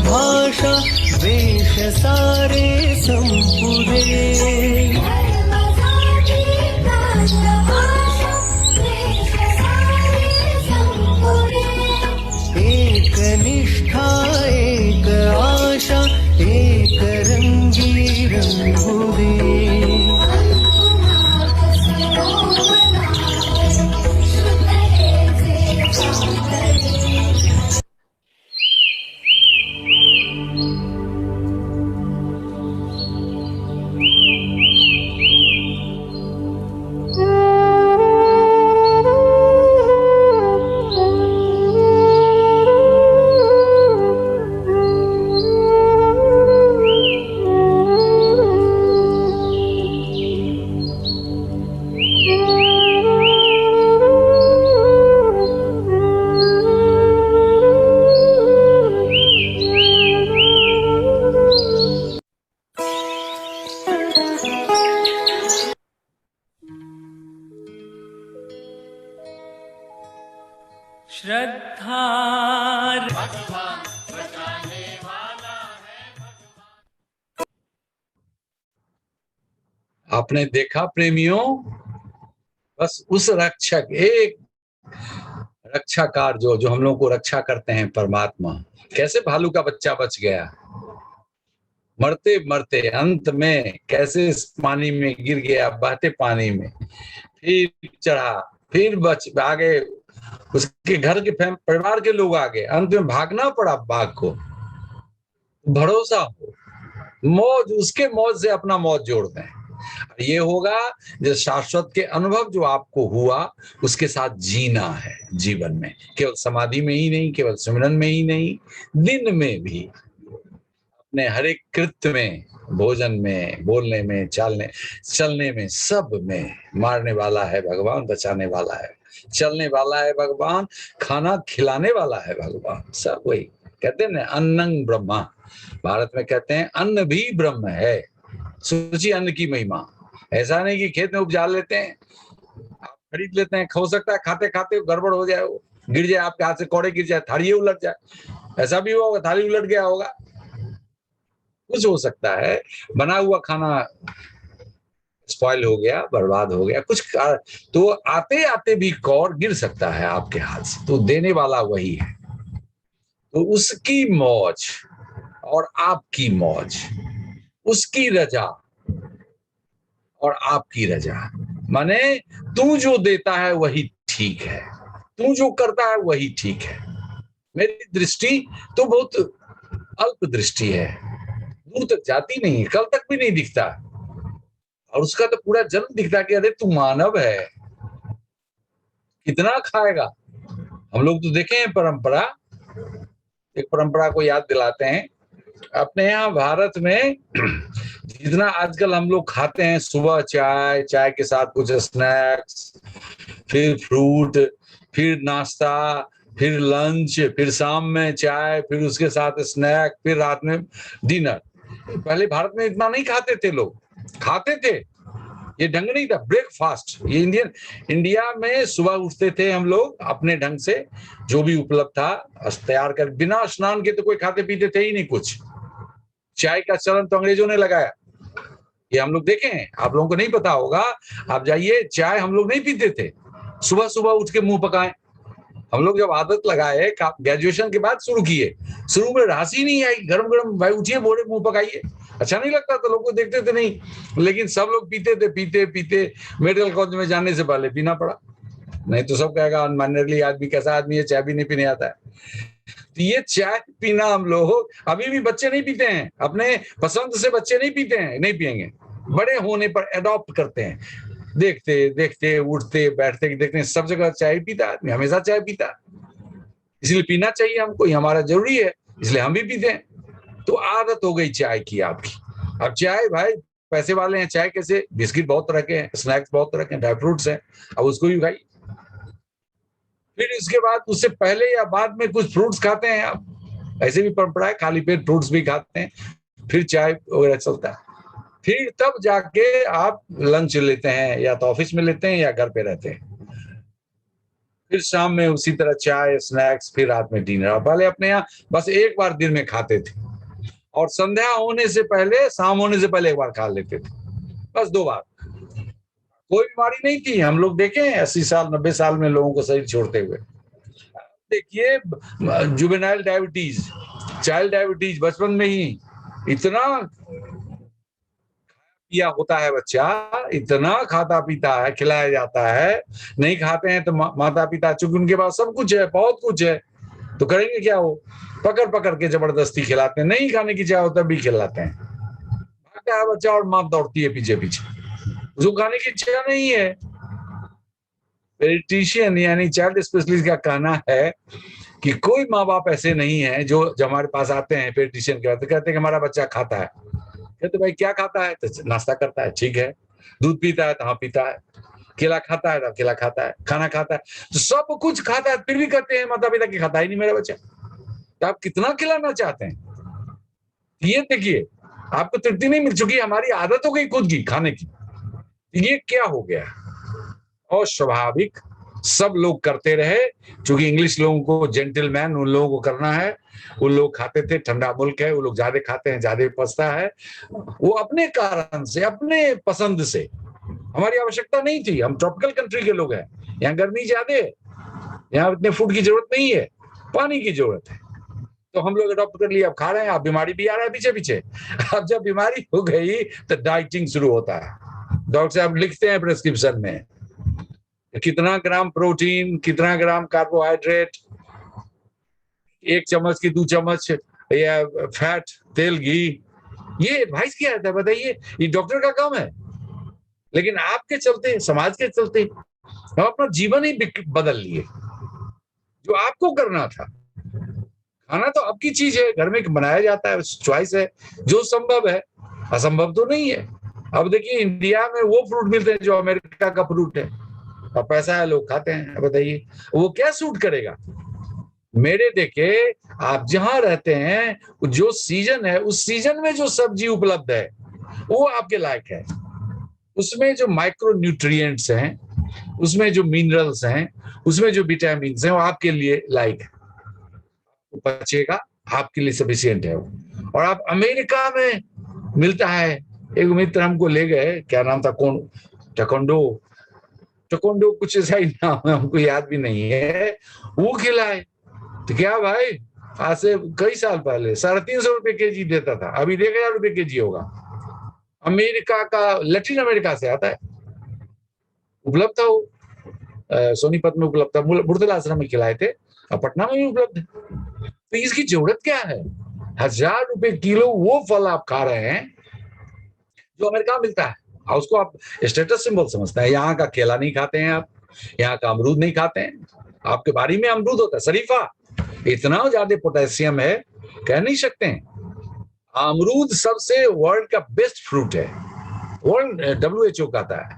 भाषा वेश सारे संपुरे एक निष्ठा एक आशा एक रंगी रंगोरे श्रद्धा आपने देखा प्रेमियों, बस उस रक्षक एक रक्षाकार जो हम लोग को रक्षा करते हैं परमात्मा, कैसे भालू का बच्चा बच गया, मरते मरते अंत में कैसे इस पानी में गिर गया, बहते पानी में, फिर चढ़ा, फिर बच आगे, उसके घर के परिवार के लोग आगे, अंत में भागना पड़ा बाघ को। भरोसा हो, मौज उसके मौज से अपना मौज जोड़ दें। ये होगा जो शाश्वत के अनुभव जो आपको हुआ उसके साथ जीना है जीवन में, केवल समाधि में ही नहीं, केवल सिमरन में ही नहीं, दिन में भी, अपने हर एक कृत्य में, भोजन में, बोलने में, चलने में, सब में मारने वाला है भगवान, बचाने वाला है, चलने वाला है भगवान, खाना खिलाने वाला है भगवान। सब वही कहते हैं ना, अन्नं ब्रह्मा, भारत में कहते हैं अन्न भी ब्रह्म है। सोचिए अन्न की महिमा, ऐसा नहीं कि खेत में उपजा लेते हैं, आप खरीद लेते हैं, हो सकता है खाते खाते गड़बड़ हो जाए, वो गिर जाए आपके हाथ से, कौड़े गिर जाए, थाली उलट जाए, ऐसा भी हुआ होगा, थाली उलट गया होगा, कुछ हो सकता है, बना हुआ खाना स्पॉइल हो गया, बर्बाद हो गया, कुछ तो आते आते भी कौर गिर सकता है आपके हाथ से, तो देने वाला वही है। तो उसकी मौज और आपकी मौज, उसकी रजा और आपकी रजा, माने तू जो देता है वही ठीक है, तू जो करता है वही ठीक है। मेरी दृष्टि तो बहुत अल्प दृष्टि है, दूर तक जाती नहीं है, कल तक भी नहीं दिखता, और उसका तो पूरा जन्म दिखता कि अरे तू मानव है, कितना खाएगा। हम लोग तो देखे हैं परंपरा, एक परंपरा को याद दिलाते हैं, अपने यहाँ भारत में जितना आजकल हम लोग खाते हैं, सुबह चाय, चाय के साथ कुछ स्नैक्स, फिर फ्रूट, फिर नाश्ता, फिर लंच, फिर शाम में चाय, फिर उसके साथ स्नैक, फिर रात में डिनर। पहले भारत में इतना नहीं खाते थे लोग, खाते थे, ये ढंग नहीं था, ब्रेकफास्ट। ये इंडिया में सुबह उठते थे हम लोग अपने ढंग से, जो भी उपलब्ध था तैयार कर, बिना स्नान के तो कोई खाते पीते थे ही नहीं कुछ। चाय का चलन तो अंग्रेजों ने लगाया, ये हम लोग देखे हैं, आप लोगों को नहीं पता होगा, आप जाइए, चाय हम लोग नहीं पीते थे, सुबह सुबह उठ के मुंह पकाएं। हम लोग जब आदत लगाए, ग्रेजुएशन के बाद शुरू किए, शुरू में रास ही नहीं आई, गरम गरम भाई उठिए बोले मुंह पकाइए, अच्छा नहीं लगता तो लोग को देखते थे नहीं, लेकिन सब लोग पीते थे, पीते पीते मेडिकल कॉलेज में जाने से पहले पीना पड़ा, नहीं तो सब कहेगा अनमैनरली आदमी, कैसा आदमी है, चाय भी नहीं पीने आता है। तो ये चाय पीना हम लोग, अभी भी बच्चे नहीं पीते हैं, अपने पसंद से बच्चे नहीं पीते हैं, नहीं पियेंगे, बड़े होने पर एडॉप्ट करते हैं, देखते देखते उठते बैठते देखते हैं सब जगह चाय पीता आदमी, हमेशा चाय पीता, इसलिए पीना चाहिए हमको, ये हमारा जरूरी है, इसलिए हम भी पीते हैं। तो आदत हो गई चाय की आपकी। अब चाय भाई पैसे वाले हैं, चाय कैसे, बिस्किट बहुत तरह के हैं, स्नैक्स बहुत तरह के हैं, ड्राई फ्रूट्स हैं, अब उसको भी खाइए। फिर इसके बाद उससे पहले या बाद में कुछ फ्रूट्स खाते हैं आप, ऐसे भी परंपरा है, खाली पेट फ्रूट्स भी खाते हैं, फिर चाय वगैरह चलता है, फिर तब जाके आप लंच लेते हैं, या तो ऑफिस में लेते हैं या घर पे रहते हैं, फिर शाम में उसी तरह चाय स्नैक्स, फिर रात में डिनर। पहले अपने यहाँ बस एक बार दिन में खाते थे, और संध्या होने से पहले, शाम होने से पहले एक बार खा लेते थे, बस 2 बार। कोई बीमारी नहीं थी, हम लोग देखे 80 साल 90 साल में लोगों को शरीर छोड़ते हुए। देखिए जुवेनाइल डायबिटीज, चाइल्ड डायबिटीज बचपन में ही इतना पिया होता है बच्चा, इतना खाता पीता है, खिलाया जाता है, नहीं खाते हैं तो माता पिता, चूंकि उनके पास सब कुछ है, बहुत कुछ है, तो करेंगे क्या, वो पकड़ पकड़ के जबरदस्ती खिलाते हैं, नहीं खाने की चाह होता भी खिलाते हैं, भागता है बच्चा और माँ दौड़ती है पीछे पीछे, उसको खाने की इच्छा नहीं है। पेडियाट्रिशियन यानी चाइल्ड स्पेशलिस्ट का कहना है कि कोई माँ बाप ऐसे नहीं है जो हमारे पास आते हैं पेडियाट्रिशियन के बाद तो कहते हैं कि हमारा बच्चा खाता है, कहते भाई क्या खाता है, तो नाश्ता करता है, ठीक है, दूध पीता है तो हाँ पीता है, केला खाता है तो केला खाता है, खाना खाता है, तो सब कुछ खाता है, फिर भी कहते हैं माता पिता की खाता ही नहीं मेरा बच्चा। तो आप कितना खिलाना चाहते हैं, ये देखिए आपको तृप्ति नहीं मिल चुकी, हमारी आदत हो गई खुद की खाने की, ये क्या हो गया, और स्वाभाविक सब लोग करते रहे, क्योंकि इंग्लिश लोगों को जेंटलमैन उन लोगों को करना है, उन लोग खाते थे, ठंडा मुल्क है, वो लोग ज्यादा खाते हैं, ज्यादा पचता है, वो अपने कारण से, अपने पसंद से, हमारी आवश्यकता नहीं थी, हम ट्रॉपिकल कंट्री के लोग हैं, यहाँ गर्मी ज्यादा है, यहाँ इतने फूड की जरूरत नहीं है, पानी की जरूरत है, तो हम लोग अडॉप्ट कर लिए, अब खा रहे हैं, अब बीमारी भी आ रहा है पीछे पीछे, अब जब बीमारी हो गई तो डाइटिंग शुरू होता है, डॉक्टर साहब लिखते हैं प्रेस्क्रिप्शन में कितना ग्राम प्रोटीन, कितना ग्राम कार्बोहाइड्रेट, 1 चम्मच की 2 चम्मच या फैट, तेल, घी, ये एडवाइस किया जाता है, बताइए, ये डॉक्टर का काम है, लेकिन आपके चलते, समाज के चलते हम अपना जीवन ही बदल लिए, जो आपको करना था। खाना तो आपकी चीज है, घर में बनाया जाता है, चॉइस है, जो संभव है, असंभव तो नहीं है। अब देखिए इंडिया में वो फ्रूट मिलते हैं जो अमेरिका का फ्रूट है, और पैसा है लोग खाते हैं, बताइए वो क्या सूट करेगा। मेरे देखे आप जहां रहते हैं, जो सीजन है उस सीजन में जो सब्जी उपलब्ध है वो आपके लायक है, उसमें जो माइक्रो न्यूट्रिएंट्स हैं, उसमें जो मिनरल्स हैं, उसमें जो विटामिन हैं, वो आपके लिए लायक है, बचेगा, आपके लिए सफिशिएंट है वो। और आप अमेरिका में मिलता है, एक मित्र हमको ले गए, क्या नाम था, कौन, टकोंडो कुछ ऐसा ही नाम है, हमको याद भी नहीं है, वो खिलाए, तो क्या भाई आज से कई साल पहले 350 रुपए केजी देता था, अभी 1000 रुपए केजी होगा। अमेरिका का, लैटिन अमेरिका से आता है, उपलब्ध था वो, सोनीपत में उपलब्ध था, मुर्तला आश्रम में खिलाए थे, और पटना में भी उपलब्ध है। तो इसकी जरूरत क्या है, 1000 रुपए किलो वो फल आप खा रहे हैं जो अमेरिका में मिलता है, और उसको आप स्टेटस सिंबल समझते हैं। यहाँ का केला नहीं खाते हैं आप, यहाँ का अमरूद नहीं खाते हैं, आपके बाड़ी में अमरूद होता है, शरीफा, इतना ज्यादा पोटेशियम है कह नहीं सकते हैं। अमरूद सबसे वर्ल्ड का बेस्ट फ्रूट है, वर्ल्ड WHO कहता है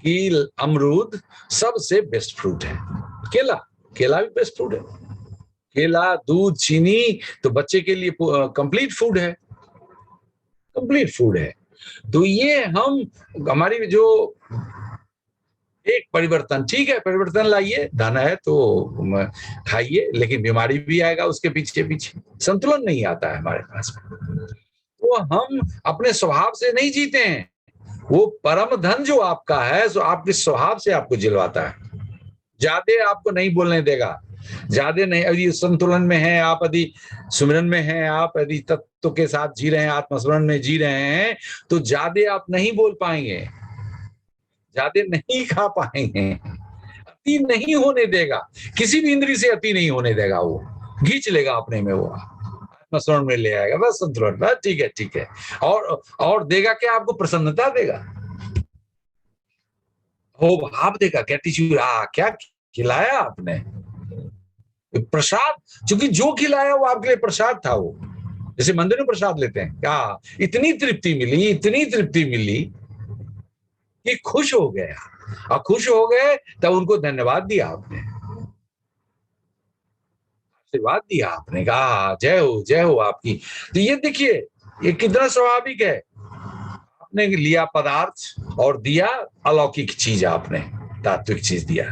कि अमरूद सबसे बेस्ट फ्रूट है। केला भी बेस्ट फ्रूट है, केला, दूध, चीनी तो बच्चे के लिए कंप्लीट फूड है, कंप्लीट फूड है। तो ये हम, हमारी जो एक परिवर्तन, ठीक है परिवर्तन लाइए, दाना है तो खाइए, लेकिन बीमारी भी आएगा उसके पीछे पीछे, संतुलन नहीं आता है हमारे पास। तो हम अपने स्वभाव से नहीं जीते हैं, वो परम धन जो आपका है सो आपके स्वभाव से आपको जिलवाता है। ज्यादा आपको नहीं बोलने देगा, ज्यादा नहीं। यदि संतुलन में है आप, यदि सुमिरन में है आप, यदि तत्व के साथ जी रहे हैं, आत्मस्मरण में जी रहे हैं, तो ज्यादा आप नहीं बोल पाएंगे, ज्यादा नहीं खा पाएंगे। अति नहीं होने देगा, किसी भी इंद्री से अति नहीं होने देगा, वो खींच लेगा अपने में, वो आत्मस्मरण में ले आएगा, बस संतुलन, बस ठीक है ठीक है। और देगा क्या? आपको प्रसन्नता देगा, हो भाव देगा, ग्रेटिट्यूड। क्या खिलाया आपने, प्रसाद, क्योंकि जो खिलाया वो आपके लिए प्रसाद था। वो जैसे मंदिर में प्रसाद लेते हैं, क्या इतनी तृप्ति मिली, इतनी तृप्ति मिली कि खुश हो गया, और खुश हो गए तब उनको धन्यवाद दिया आपने, आशीर्वाद दिया आपने, कहा जय हो आपकी। तो ये देखिए ये कितना स्वाभाविक है, आपने लिया पदार्थ और दिया अलौकिक चीज, आपने तात्विक चीज दिया,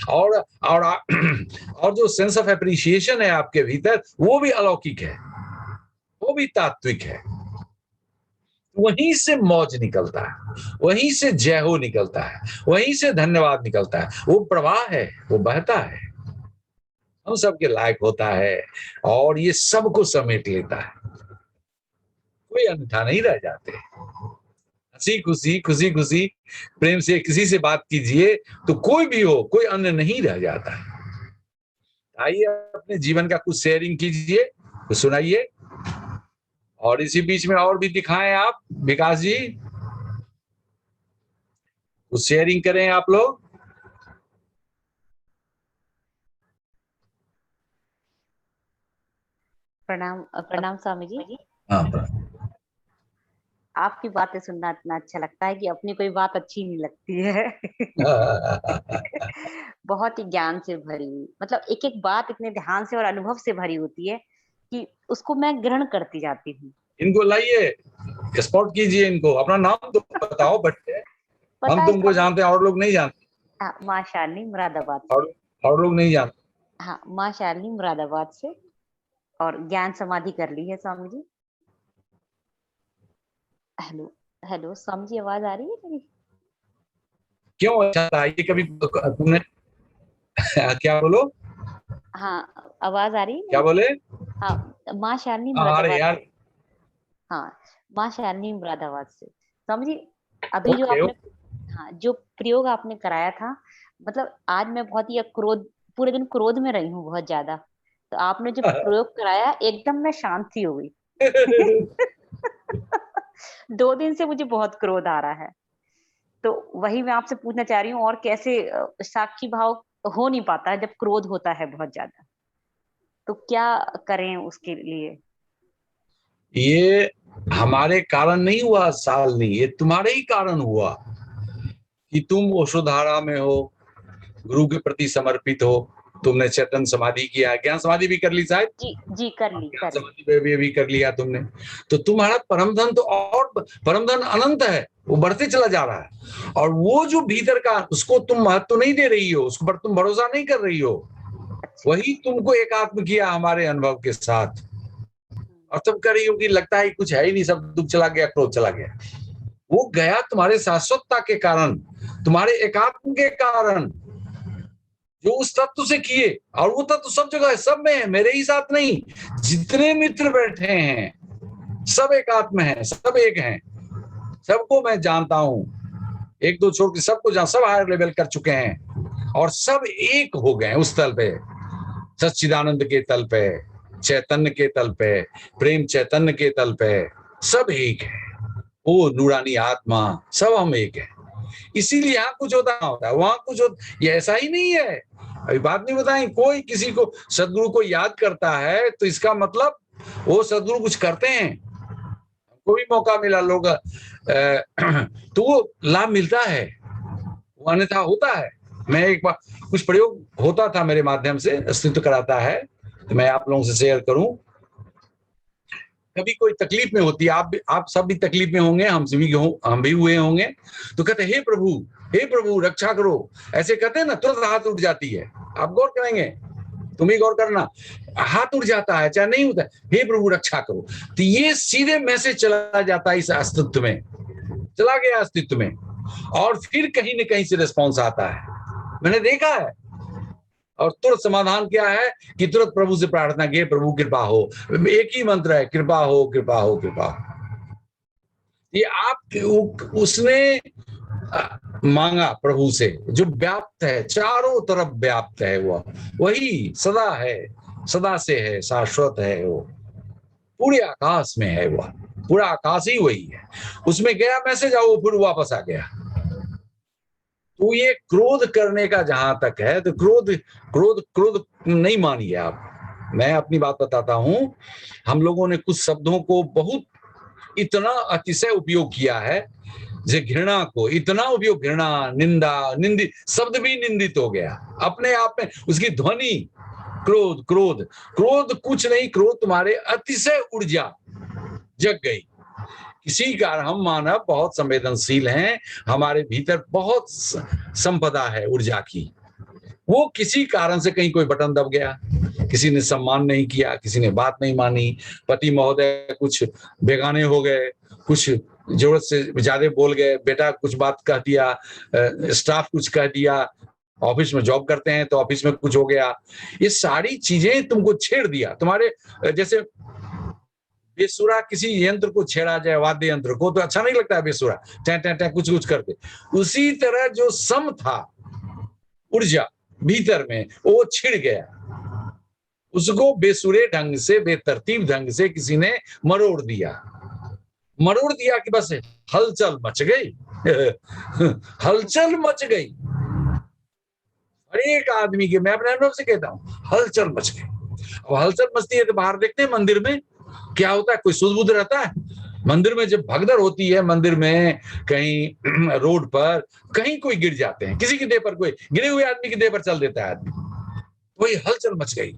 और जो सेंस ऑफ एप्रिसिएशन है आपके भीतर, वो भी अलौकिक है, वो भी तात्विक है। वहीं से मौज निकलता है, वहीं से जय हो निकलता है, वहीं से धन्यवाद निकलता है। वो प्रवाह है, वो बहता है, हम सबके लायक होता है, और ये सबको समेट लेता है, कोई अन्यथा नहीं रह जाते। खुशी खुशी प्रेम से किसी से बात कीजिए तो कोई भी हो, कोई अन्य नहीं रह जाता है। आइए अपने जीवन का कुछ शेयरिंग कीजिए, कुछ सुनाइए, और इसी बीच में और भी दिखाएं आप विकास जी, कुछ शेयरिंग करें आप लोग। प्रणाम स्वामी जी। हाँ, आपकी बातें सुनना इतना अच्छा लगता है कि अपनी कोई बात अच्छी नहीं लगती है। बहुत ही ज्ञान से भरी हुई, मतलब एक एक बात इतने ध्यान से और अनुभव से भरी होती है कि उसको मैं ग्रहण करती जाती हूँ। इनको लाइए, स्पॉट कीजिए इनको, अपना नाम तो बताओ बच्चे, हम तुमको जानते हैं और लोग नहीं जानते। हाँ, माँ शालिनी मुरादाबाद से। और लोग नहीं जानते। हाँ, माँ शालिनी मुरादाबाद से, और ज्ञान समाधि कर ली है स्वामी जी। हेलो स्वामी जी, आवाज आ रही है मेरी? क्यों अच्छा था ये, कभी तुमने क्या बोलो? हाँ, आवाज आ रही है? क्या बोले? हाँ, माँ शालिनी मुरादाबाद। हाँ, माँ शालिनी मुरादाबाद से। स्वामी जी, अभी जो आपने, हाँ, जो प्रयोग आपने कराया था, मतलब आज मैं बहुत ही पूरे दिन क्रोध में रही हूँ बहुत ज्यादा, तो आपने जो प्रयोग कराया एकदम मैं शांत ही हो गई। 2 दिन से मुझे बहुत क्रोध आ रहा है, तो वही मैं आपसे पूछना चाह रही हूँ, और कैसे साक्षी भाव हो नहीं पाता है जब क्रोध होता है बहुत ज्यादा, तो क्या करें उसके लिए? ये हमारे कारण नहीं हुआ सालनी, ये तुम्हारे ही कारण हुआ कि तुम ओषोधारा में हो, गुरु के प्रति समर्पित हो, तुमने चेतन समाधि किया, ज्ञान समाधि भी कर ली शायद। जी कर ली। समाधि भी कर लिया तुमने, तो तुम्हारा परम धन तो, और परम धन अनंत है, वो बढ़ते चला जा रहा है, और वो जो भीतर का, उसको तुम महत्व नहीं दे रही हो, उस पर तुम भरोसा नहीं कर रही हो, वही तुमको एकात्म किया हमारे अनुभव के साथ, और तुम कर रही हो कि लगता है कुछ है ही नहीं, सब दुख चला गया, क्रोध चला गया। वो गया तुम्हारे शाश्वतता के कारण, तुम्हारे एकात्म के कारण, जो उस तत्व से किए, और वो तत्व सब जगह है, सब में है, मेरे ही साथ नहीं, जितने मित्र बैठे हैं सब एकात्म हैं, सब एक हैं, सबको मैं जानता हूं, एक दो छोड़ के सबको जान, सब हायर लेवल कर चुके हैं, और सब एक हो गए उस तल पे, सच्चिदानंद के तल पे, चैतन्य के तल पे, प्रेम चैतन्य के तल पे, सब एक है, वो नूरानी आत्मा, सब हम एक है। इसीलिए यहाँ कुछ होता है, वहां कुछ होता, ये ऐसा ही नहीं है। अभी बात नहीं बताई, कोई किसी को सदगुरु को याद करता है तो इसका मतलब वो सदगुरु कुछ करते हैं, हमको भी मौका मिला, लोग तो वो लाभ मिलता है, वो अन्यथा होता है। मैं एक बार कुछ प्रयोग होता था मेरे माध्यम से, अस्तित्व कराता है, तो मैं आप लोगों से शेयर करूं। कभी कोई तकलीफ में होती है, आप सब भी तकलीफ में होंगे, हम भी हुए होंगे, तो कहते हे प्रभु रक्षा करो, ऐसे कहते हैं ना, तुरंत हाथ उठ जाती है। आप गौर करेंगे, तुम ही गौर करना, हाथ उठ जाता है, चाहे नहीं होता है, हे प्रभु रक्षा करो, तो ये सीधे मैसेज चला जाता है इस अस्तित्व में, चला गया अस्तित्व में, और फिर कहीं न कहीं से रिस्पॉन्स आता है। मैंने देखा है, और तुरंत समाधान क्या है कि तुरंत प्रभु से प्रार्थना की, प्रभु कृपा हो। एक ही मंत्र है, कृपा हो, कृपा हो, कृपा हो। ये आप उसने मांगा प्रभु से, जो व्याप्त है, चारों तरफ व्याप्त है, वही सदा है, सदा से है, शाश्वत है, वो पूरे आकाश में है, वो पूरा आकाश ही वही है। उसमें गया मैसेज, वो फिर वापस आ गया। तो ये क्रोध करने का जहां तक है, तो क्रोध क्रोध क्रोध नहीं मानिए आप। मैं अपनी बात बताता हूं, हम लोगों ने कुछ शब्दों को बहुत इतना अतिशय उपयोग किया है, जे घृणा को इतना उपयोग, घृणा, निंदा, निंदित शब्द भी निंदित हो गया अपने आप में, उसकी ध्वनि क्रोध क्रोध क्रोध कुछ नहीं, क्रोध तुम्हारे अतिशय ऊर्जा जग गई। किसी कारण हम मानव बहुत संवेदनशील हैं, हमारे भीतर बहुत संपदा है ऊर्जा की, वो किसी कारण से कहीं कोई बटन दब गया, किसी ने सम्मान नहीं किया, किसी ने बात नहीं मानी, पति महोदय कुछ बेगाने हो गए, कुछ जरूरत से ज्यादा बोल गए, बेटा कुछ बात कह दिया, स्टाफ कुछ कह दिया, ऑफिस में जॉब करते हैं तो ऑफिस में कुछ हो गया, ये सारी चीजें तुमको छेड़ दिया। तुम्हारे जैसे बेसुरा किसी यंत्र को छेड़ा जाए, वाद्य यंत्र को, तो अच्छा नहीं लगता है बेसुरा टैं टैं टैं कुछ कुछ करके। उसी तरह जो सम था ऊर्जा भीतर में, वो छिड़ गया, उसको बेसुरे ढंग से, बेतरतीब ढंग से किसी ने मरोड़ दिया कि बस हलचल मच गई हलचल मच गई। हर एक आदमी के, मैं अपने अनुभव से कहता हूं, हलचल मच गई। अब हलचल मचती है तो बाहर देखते हैं मंदिर में क्या होता है, कोई सुध-बुध रहता है मंदिर में? जब भगदड़ होती है मंदिर में, कहीं रोड पर कहीं कोई गिर जाते हैं, किसी के देह पर, कोई गिरे हुए आदमी के देह पर चल देता है आदमी, वही हलचल मच गई,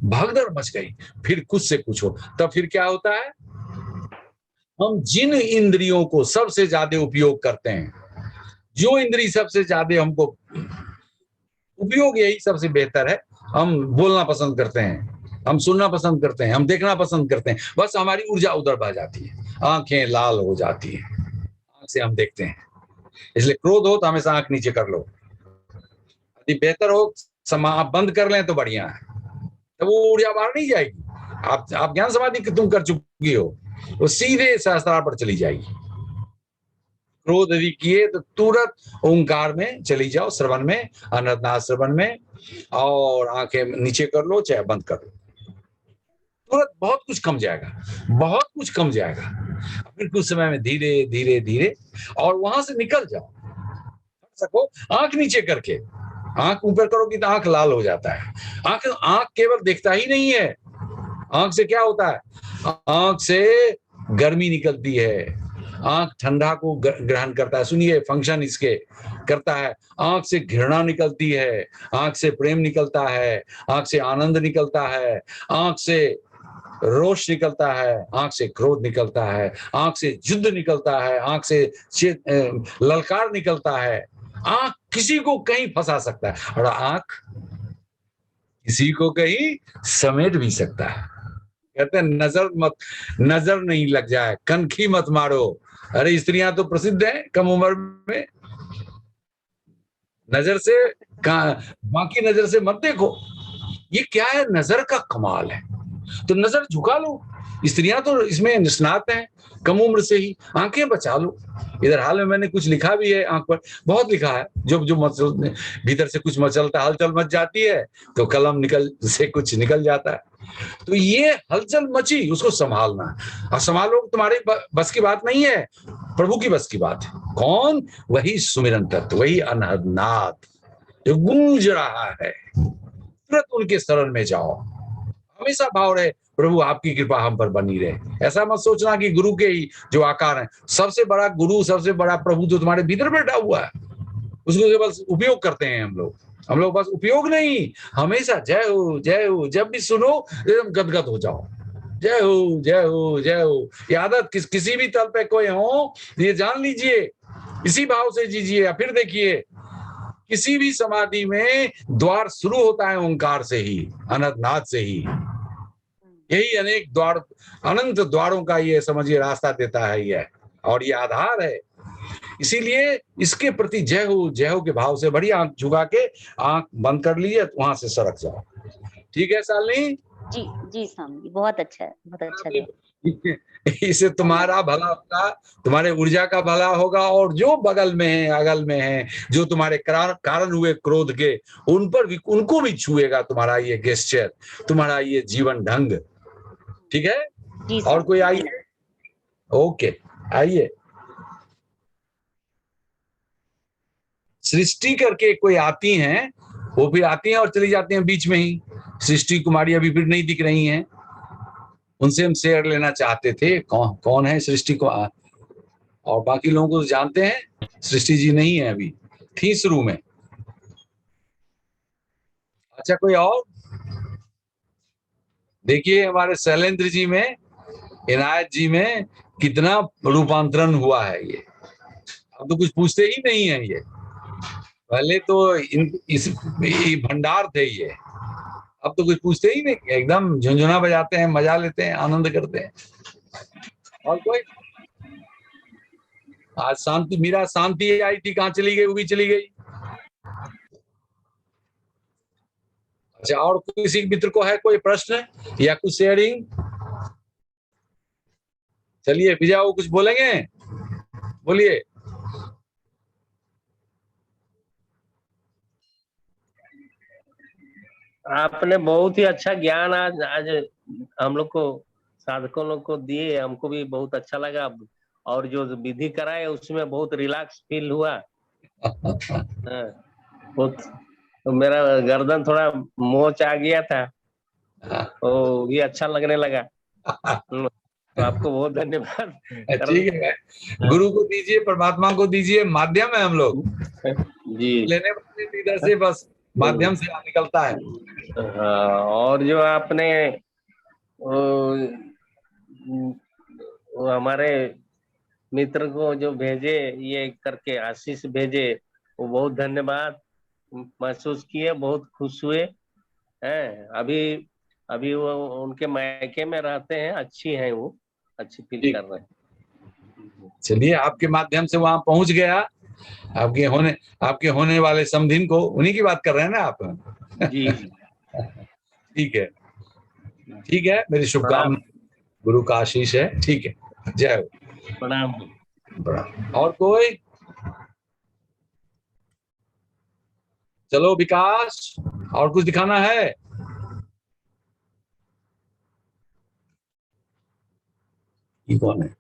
भगदड़ मच गई। फिर कुछ से कुछ हो, तब फिर क्या होता है, हम जिन इंद्रियों को सबसे ज्यादा उपयोग करते हैं, जो इंद्री सबसे ज्यादा हमको उपयोग, यही सबसे बेहतर है। हम बोलना पसंद करते हैं, हम सुनना पसंद करते हैं, हम देखना पसंद करते हैं, बस हमारी ऊर्जा उधर बह जाती है, आंखें लाल हो जाती हैं, आंख से हम देखते हैं। इसलिए क्रोध हो तो हमेशा आंख नीचे कर लो, यदि बेहतर हो आप बंद कर लें तो बढ़िया है, तो वो ऊर्जा बाहर नहीं जाएगी। आप ज्ञान समाधि तुम कर चुकी हो, वो सीधे सहस्त्रार पर चली जाएगी। क्रोध यदि किए तो तुरंत ओंकार में चली जाओ, श्रवण में, अनंतनाथ श्रवण में, और आंखें नीचे कर लो चाहे बंद कर लो, तुरंत बहुत कुछ कम जाएगा, बहुत कुछ कम जाएगा। फिर कुछ समय में धीरे धीरे धीरे, और वहां से निकल जाओ, सको आंख नीचे करके, आंख ऊपर करोगी तो आंख लाल हो जाता है। आंख केवल देखता ही नहीं है, आंख से क्या होता है, आंख से गर्मी निकलती है, आंख ठंडा को ग्रहण करता है। सुनिए फंक्शन इसके करता है, आंख से घृणा निकलती है, आंख से प्रेम निकलता है, आंख से आनंद निकलता है, आंख से रोष निकलता है, आंख से क्रोध निकलता है, आंख से युद्ध निकलता है, आंख से ललकार निकलता है। आंख किसी को कहीं फंसा सकता है, और आंख किसी को कहीं समेट भी सकता है। कहते हैं नजर नहीं लग जाए, कनखी मत मारो। अरे स्त्रियां तो प्रसिद्ध हैं कम उम्र में, नजर से बाकी नजर से मत देखो, ये क्या है, नजर का कमाल है, तो नजर झुका लो। स्त्रियां तो इसमें निष्णात हैं कम उम्र से ही, आंखें बचा लो। इधर हाल में मैंने कुछ लिखा भी है, आंख पर बहुत लिखा है, जो भीतर से कुछ मचलता, हलचल मच जाती है तो कलम कुछ निकल जाता है। तो ये हलचल मची, उसको संभालना है, और संभालो, तुम्हारे बस की बात नहीं है, प्रभु की बस की बात है। कौन? वही सुमिरन तत्व, वही अनहदनाथ जो गूंज रहा है, तुरंत उनके शरण में जाओ, हमेशा भाव रहे प्रभु आपकी कृपा हम पर बनी रहे। ऐसा मत सोचना कि गुरु के ही जो आकार है, सबसे बड़ा गुरु, सबसे बड़ा प्रभु तो तुम्हारे भीतर बैठा हुआ है, उसको बस उपयोग करते हैं हम लोग बस उपयोग नहीं, हमेशा जय हो जय हो, जब भी सुनो एकदम गदगद हो जाओ, जय हो जय हो जय हो। ये आदत किसी भी तल पे कोई हो, ये जान लीजिए, इसी भाव से जीजिए। फिर देखिए किसी भी समाधि में द्वार शुरू होता है ओंकार से ही, अनंतनाथ से ही, यही अनेक द्वार, अनंत द्वारों का ये समझिए रास्ता देता है ये, और ये आधार है। इसीलिए इसके प्रति जय हो के भाव से बड़ी आंख झुका के आंख बंद कर लीजिए, वहां से सरक जाओ। ठीक है शालिनी? जी जी स्वामी जी, बहुत अच्छा है, बहुत अच्छा है। इससे तुम्हारा भला होगा, तुम्हारे ऊर्जा का भला होगा, और जो बगल में है अगल में है, जो तुम्हारे कारण हुए क्रोध के, उन पर भी, उनको भी छुएगा तुम्हारा ये गेस्चर, तुम्हारा ये जीवन ढंग। ठीक है? जी और कोई आइए? ओके, आइए। सृष्टि करके कोई आती हैं, वो भी आती हैं और चली जाती हैं बीच में ही। सृष्टि कुमारी अभी फिर नहीं दिख रही हैं, उनसे हम शेयर लेना चाहते थे। कौन है सृष्टि को? और बाकी लोगों को जानते हैं, सृष्टि जी नहीं है अभी, थी शुरू में। अच्छा, कोई और? देखिए हमारे शैलेंद्र जी में, इनायत जी में कितना रूपांतरण हुआ है। ये अब तो कुछ पूछते ही नहीं है। ये पहले तो इस भंडार थे ये, अब तो कुछ पूछते ही नहीं, एकदम झुनझुना बजाते हैं, मजा लेते हैं, आनंद करते हैं। और कोई? आज शांति, मीरा शांति आई थी, कहाँ चली गई? वो भी चली गई। अच्छा, और किसी मित्र को है कोई प्रश्न या कुछ शेयरिंग? चलिए विजय, वो कुछ बोलेंगे, बोलिए। आपने बहुत ही अच्छा ज्ञान आज हम लोग को, साधकों लोग को दिए, हमको भी बहुत अच्छा लगा। और जो विधि कराए उसमें बहुत रिलैक्स फील हुआ। बहुत, तो मेरा गर्दन थोड़ा मोच आ गया था, तो ये अच्छा लगने लगा। तो आपको बहुत धन्यवाद। ठीक है, गुरु को दीजिए, परमात्मा को दीजिए, माध्यम है हम लोग जी, लेने वाले इधर से बस माध्यम से निकलता है। हाँ, और जो आपने वो हमारे मित्र को जो भेजे, ये करके आशीष भेजे, वो बहुत धन्यवाद महसूस किए, बहुत खुश हुए हैं। अभी वो उनके मायके में रहते हैं, अच्छी हैं, वो अच्छी फील कर रहे हैं। चलिए, आपके माध्यम से वहां पहुंच गया, आपके होने वाले समधिन को, उन्हीं की बात कर रहे हैं ना आप? जी। ठीक है, ठीक है, मेरी शुभकामना, गुरु का आशीष है। ठीक है, जय हो, प्रणाम। और कोई? चलो विकास, और कुछ दिखाना है? ये कौन है?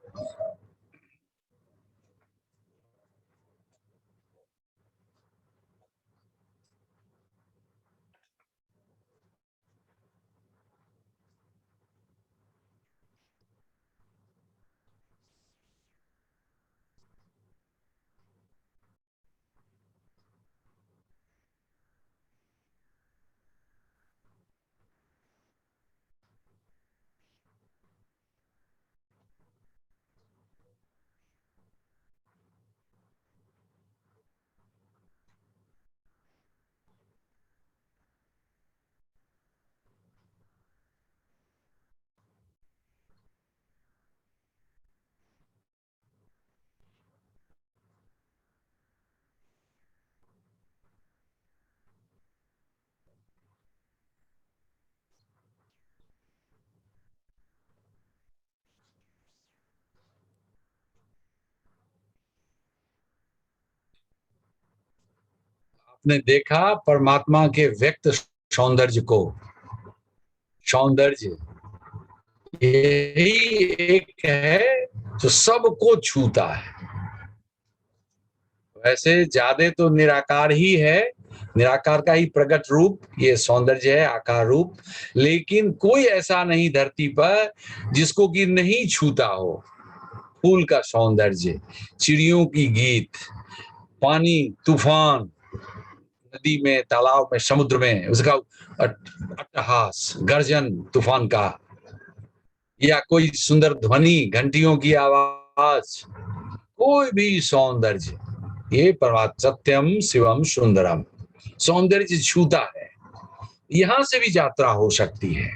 आपने देखा परमात्मा के व्यक्त सौंदर्य को? सौंदर्य यही एक है जो सबको छूता है। वैसे ज्यादा तो निराकार ही है, निराकार का ही प्रकट रूप ये सौंदर्य है, आकार रूप। लेकिन कोई ऐसा नहीं धरती पर जिसको कि नहीं छूता हो। फूल का सौंदर्य, चिड़ियों की गीत, पानी, तूफान, नदी में, तालाब में, समुद्र में उसका अट्टहास, गर्जन तूफान का, या कोई सुंदर ध्वनि, घंटियों की आवाज, कोई भी सौंदर्य, ये परमात्मा सत्यम शिवम सुंदरम, सौंदर्य छूता है। यहां से भी यात्रा हो सकती है,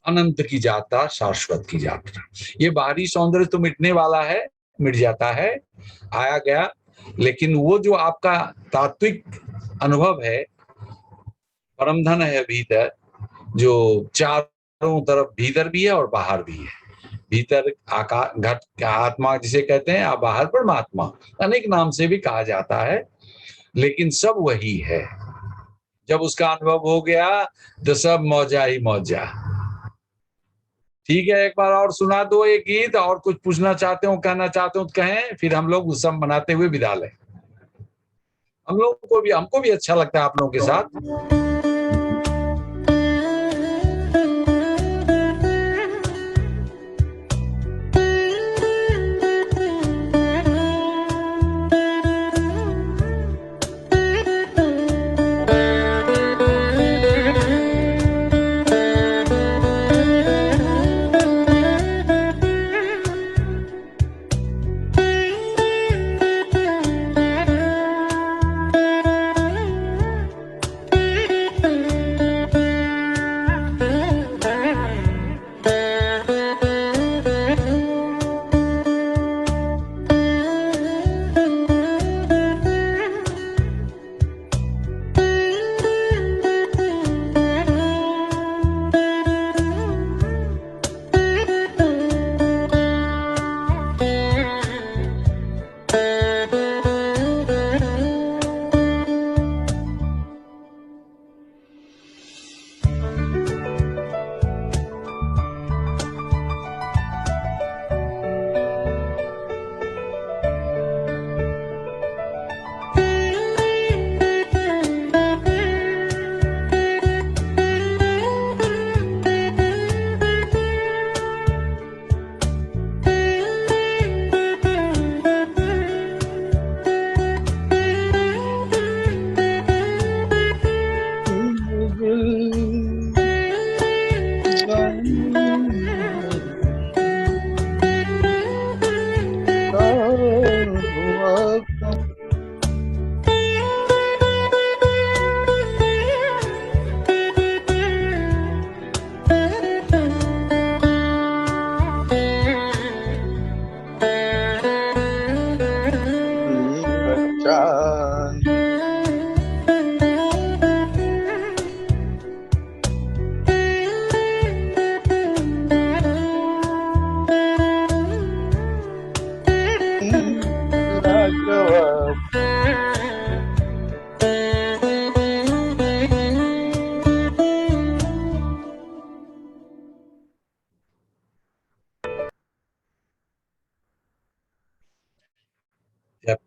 अनंत की यात्रा, शाश्वत की यात्रा। ये बाहरी सौंदर्य तो मिटने वाला है, मिट जाता है, आया गया लेकिन वो जो आपका तात्विक अनुभव है, परम धन है भीतर, जो चारों तरफ भीतर भी है और बाहर भी है। भीतर आकाश घट आत्मा जिसे कहते हैं, बाहर परमात्मा, अनेक नाम से भी कहा जाता है, लेकिन सब वही है। जब उसका अनुभव हो गया तो सब मौजा ही मौजा। ठीक है, एक बार और सुना दो एक गीत, और कुछ पूछना चाहते हो, कहना चाहते हो तो कहें, फिर हम लोग उत्सव मनाते हुए विदा लें। हमको भी अच्छा लगता है आप लोगों के साथ।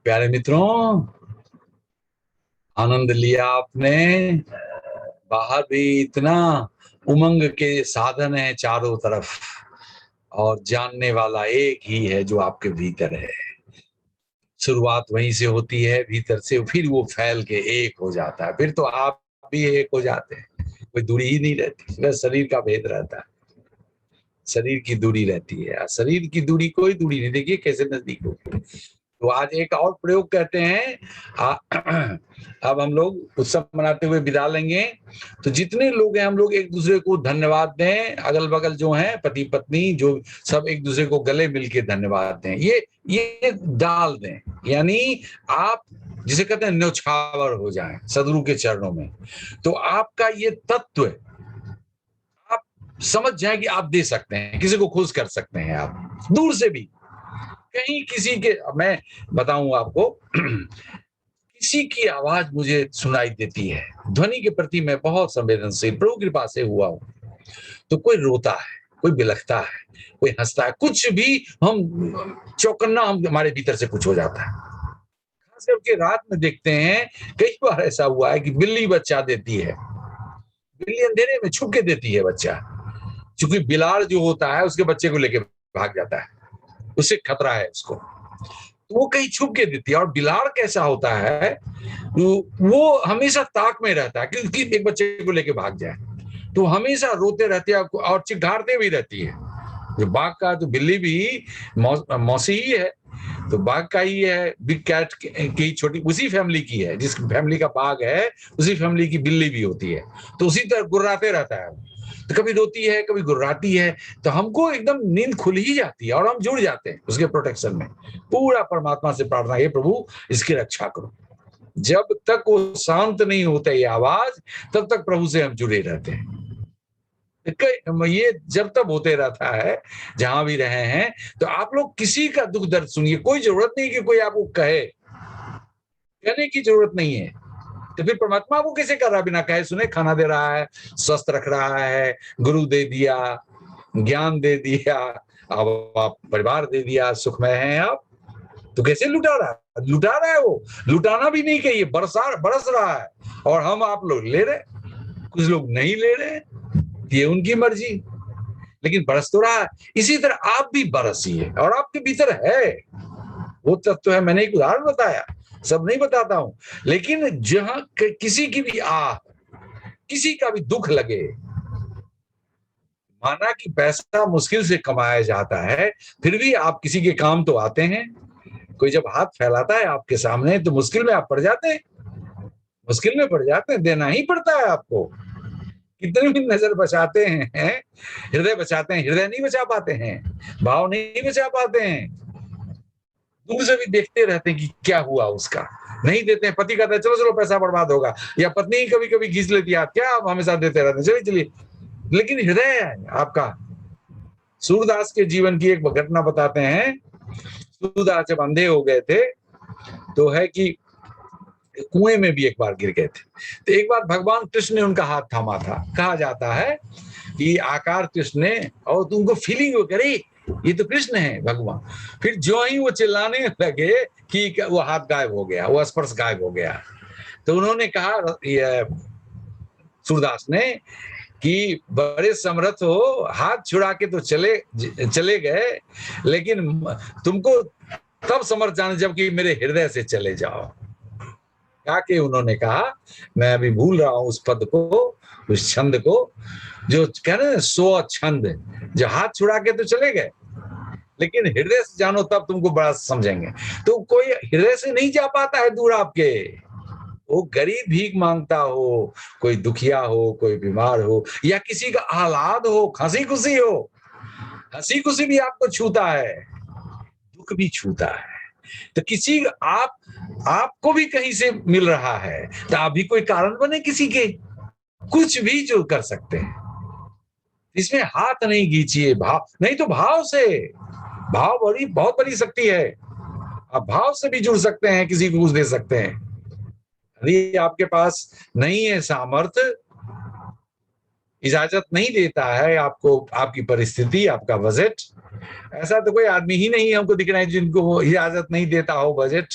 प्यारे मित्रों, आनंद लिया आपने। बाहर भी इतना उमंग के साधन है चारों तरफ, और जानने वाला एक ही है जो आपके भीतर है। शुरुआत वहीं से होती है, भीतर से, फिर वो फैल के एक हो जाता है। फिर तो आप भी एक हो जाते हैं, कोई दूरी ही नहीं रहती, बस शरीर का भेद रहता है, शरीर की दूरी रहती है। शरीर की दूरी कोई दूरी नहीं, देखिए कैसे नजदीक होगी। तो आज एक और प्रयोग कहते हैं। अब हम लोग उत्सव मनाते हुए विदा लेंगे, तो जितने लोग हैं हम लोग एक दूसरे को धन्यवाद दें। अगल बगल जो हैं पति पत्नी, जो सब एक दूसरे को गले मिलके धन्यवाद दें। ये डाल दें, यानी आप जिसे कहते हैं न्यौछावर हो जाएं सदगुरु के चरणों में। तो आपका ये तत्व आप समझ जाएं कि आप दे सकते हैं, किसी को खुश कर सकते हैं आप दूर से भी। कहीं किसी के, मैं बताऊं आपको, किसी की आवाज मुझे सुनाई देती है, ध्वनि के प्रति मैं बहुत संवेदनशील प्रभु कृपा से हुआ हूं। तो कोई रोता है, कोई बिलखता है, कोई हंसता है, कुछ भी हम चौकन्ना, हम हमारे भीतर से कुछ हो जाता है। खास करके रात में देखते हैं, कई बार ऐसा हुआ है कि बिल्ली बच्चा देती है, बिल्ली अंधेरे में छुप के देती है बच्चा, क्योंकि बिलाड़ जो होता है उसके बच्चे को लेके भाग जाता है, उससे खतरा है उसको, तो वो कहीं छुप के देती है। और बिलाड़ कैसा होता है, वो हमेशा ताक में रहता है क्योंकि एक बच्चे को लेके भाग जाए, तो हमेशा रोते रहते हैं और चिढ़ाते भी रहती है। जो बाघ का, तो बिल्ली भी मौसी ही है, तो बाघ का ही है, बिग कैट की छोटी उसी फैमिली की है, जिस फैमिली का बाघ है उसी फैमिली की बिल्ली भी होती है, तो उसी तरह गुर्राते रहता है। तो कभी रोती है, कभी गुर्राती है, तो हमको एकदम नींद खुल ही जाती है और हम जुड़ जाते हैं उसके प्रोटेक्शन में। पूरा परमात्मा से प्रार्थना, हे प्रभु इसकी रक्षा करो। जब तक वो शांत नहीं होता ये आवाज, तब तक प्रभु से हम जुड़े रहते हैं। ये जब तक होते रहता है जहां भी रहे हैं, तो आप लोग किसी का दुख दर्द सुनिए। कोई जरूरत नहीं कि कोई आपको कहे, कहने की जरूरत नहीं है। तो फिर परमात्मा आपको कैसे कर रहा है बिना कहे सुने? खाना दे रहा है, स्वस्थ रख रहा है, गुरु दे दिया, ज्ञान दे दिया, अब आप परिवार दे दिया, सुखमय हैं आप, तो कैसे लुटा रहा है? लुटा रहा है वो। लुटाना भी नहीं कहिए, बरस रहा है और हम आप लोग ले रहे, कुछ लोग नहीं ले रहे, ये उनकी मर्जी, लेकिन बरस तो रहा है। इसी तरह आप भी बरसिए, और आपके भीतर है वो तत्व है। मैंने एक उदाहरण बताया, सब नहीं बताता हूं, लेकिन जहां किसी की भी किसी का भी दुख लगे, माना कि पैसा मुश्किल से कमाया जाता है, फिर भी आप किसी के काम तो आते हैं। कोई जब हाथ फैलाता है आपके सामने, तो मुश्किल में आप पड़ जाते हैं, मुश्किल में पड़ जाते हैं, देना ही पड़ता है आपको। कितने भी नजर बचाते हैं, हृदय बचाते हैं, हृदय नहीं बचा पाते हैं, भाव नहीं बचा पाते हैं, दूर से भी देखते रहते हैं कि क्या हुआ उसका, नहीं देते हैं। पति कहता है चलो चलो पैसा बर्बाद होगा, या पत्नी ही कभी कभी खींच लेती है, क्या आप हमेशा देते रहते हैं, चलिए चलिए, लेकिन हृदय है आपका। सूरदास के जीवन की एक घटना बताते हैं। सूरदास जब अंधे हो गए थे, तो है कि कुएं में भी एक बार गिर गए थे, तो एक बार भगवान कृष्ण ने उनका हाथ थामा था। कहा जाता है कि आकार कृष्ण ने, और तुमको फीलिंग हो करे ये तो कृष्ण है भगवान। फिर जो ही वो चिल्लाने लगे कि वो हाथ गायब हो गया, वो स्पर्श गायब हो गया। तो उन्होंने कहा, सूरदास ने, कि बड़े समर्थ हो, हाथ छुड़ा के तो चले गए, लेकिन तुमको तब समर्थ जाने जबकि मेरे हृदय से चले जाओ। क्या कि उन्होंने कहा, मैं अभी भूल रहा हूं उस पद को, उस छंद को, जो कह रहे हैं स्व छंद, जो हाथ छुड़ा के तो चले गए, लेकिन हृदय से जानो तब तुमको बड़ा समझेंगे। तो कोई हृदय से नहीं जा पाता है दूर आपके। वो गरीब भीख मांगता हो, कोई दुखिया हो, कोई बीमार हो, या किसी का आह्लाद हो, हंसी खुशी हो, हंसी खुशी भी आपको छूता है, दुख भी छूता है। तो किसी आपको भी कहीं से मिल रहा है, तो आप भी कोई कारण बने किसी के, कुछ भी जो कर सकते हैं। इसमें हाथ नहीं खींचिए, भाव नहीं तो भाव से, भाव बहुत बड़ी शक्ति है। आप भाव से भी जुड़ सकते हैं, किसी को कुछ दे सकते हैं। यदि आपके पास नहीं है सामर्थ्य, इजाजत नहीं देता है आपको, आपकी परिस्थिति, आपका बजट, ऐसा तो कोई आदमी ही नहीं हमको दिख रहा है जिनको इजाजत नहीं देता हो बजट,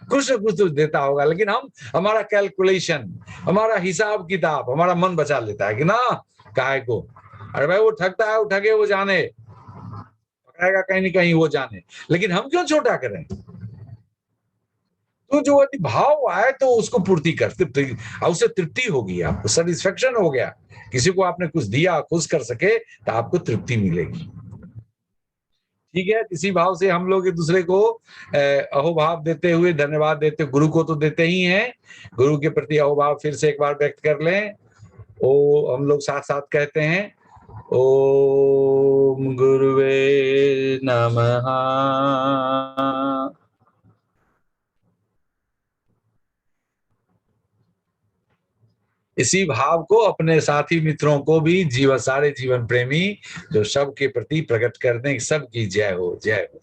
कुछ न कुछ तो देता होगा, लेकिन हमारा कैलकुलेशन, हमारा हिसाब किताब, हमारा मन बचा लेता है कि ना काहे को, अरे भाई वो ठगता है, वो ठगे, वो जाने, पकड़ेगा कहीं न कहीं, वो जाने, लेकिन हम क्यों छोटा करें। तो जो भाव आए तो उसको पूर्ति करते, उससे तृप्ति होगी, आपको सेटिस्फेक्शन हो गया, किसी को आपने कुछ दिया, खुश कर सके, तो आपको तृप्ति मिलेगी। ठीक है, इसी भाव से हम लोग एक दूसरे को अहोभाव देते हुए धन्यवाद देते, गुरु को तो देते ही हैं, गुरु के प्रति अहोभाव फिर से एक बार व्यक्त कर लें। ओ हम लोग साथ साथ कहते हैं, ओम गुरुवे नमः। इसी भाव को अपने साथी मित्रों को भी, सारे जीवन प्रेमी जो सबके प्रति प्रकट कर दें, सबकी जय हो, जय हो।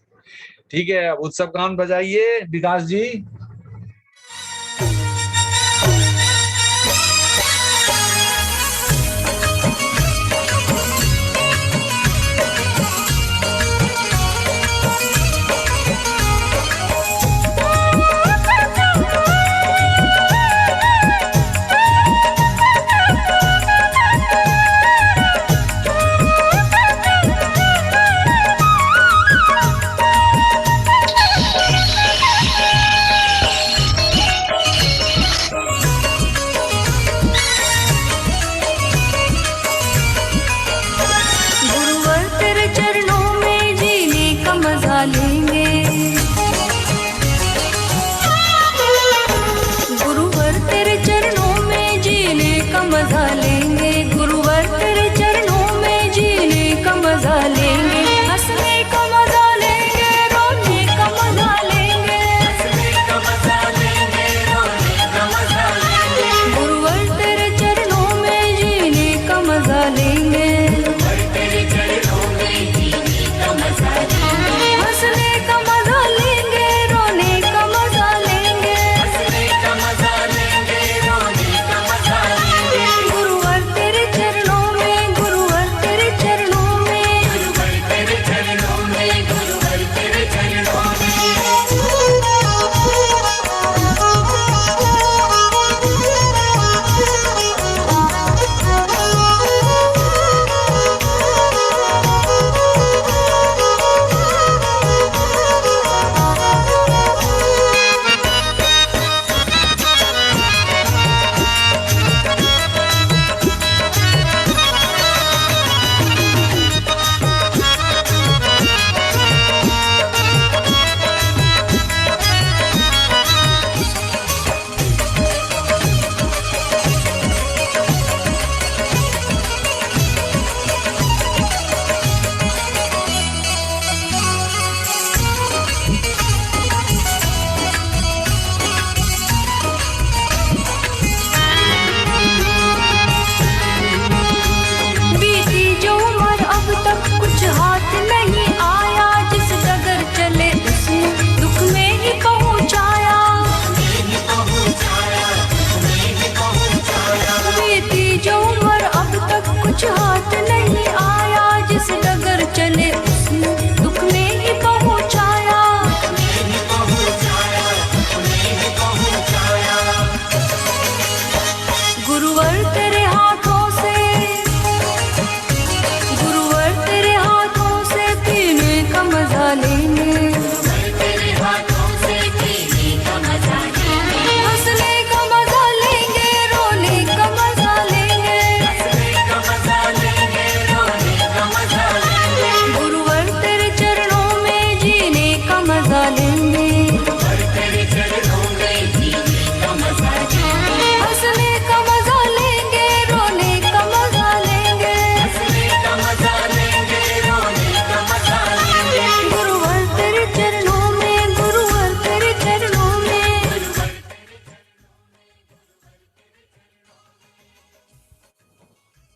ठीक है, अब उत्सव गान बजाइए विकास जी।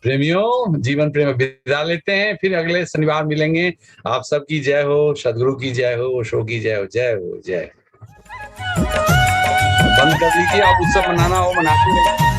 प्रेमियों, जीवन प्रेम में विदा लेते हैं, फिर अगले शनिवार मिलेंगे। आप सबकी जय हो, सदगुरु की जय हो, ओशो की जय हो, जय हो, जय। बंद कर लीजिए, आप उत्सव मनाना हो मनाते हैं।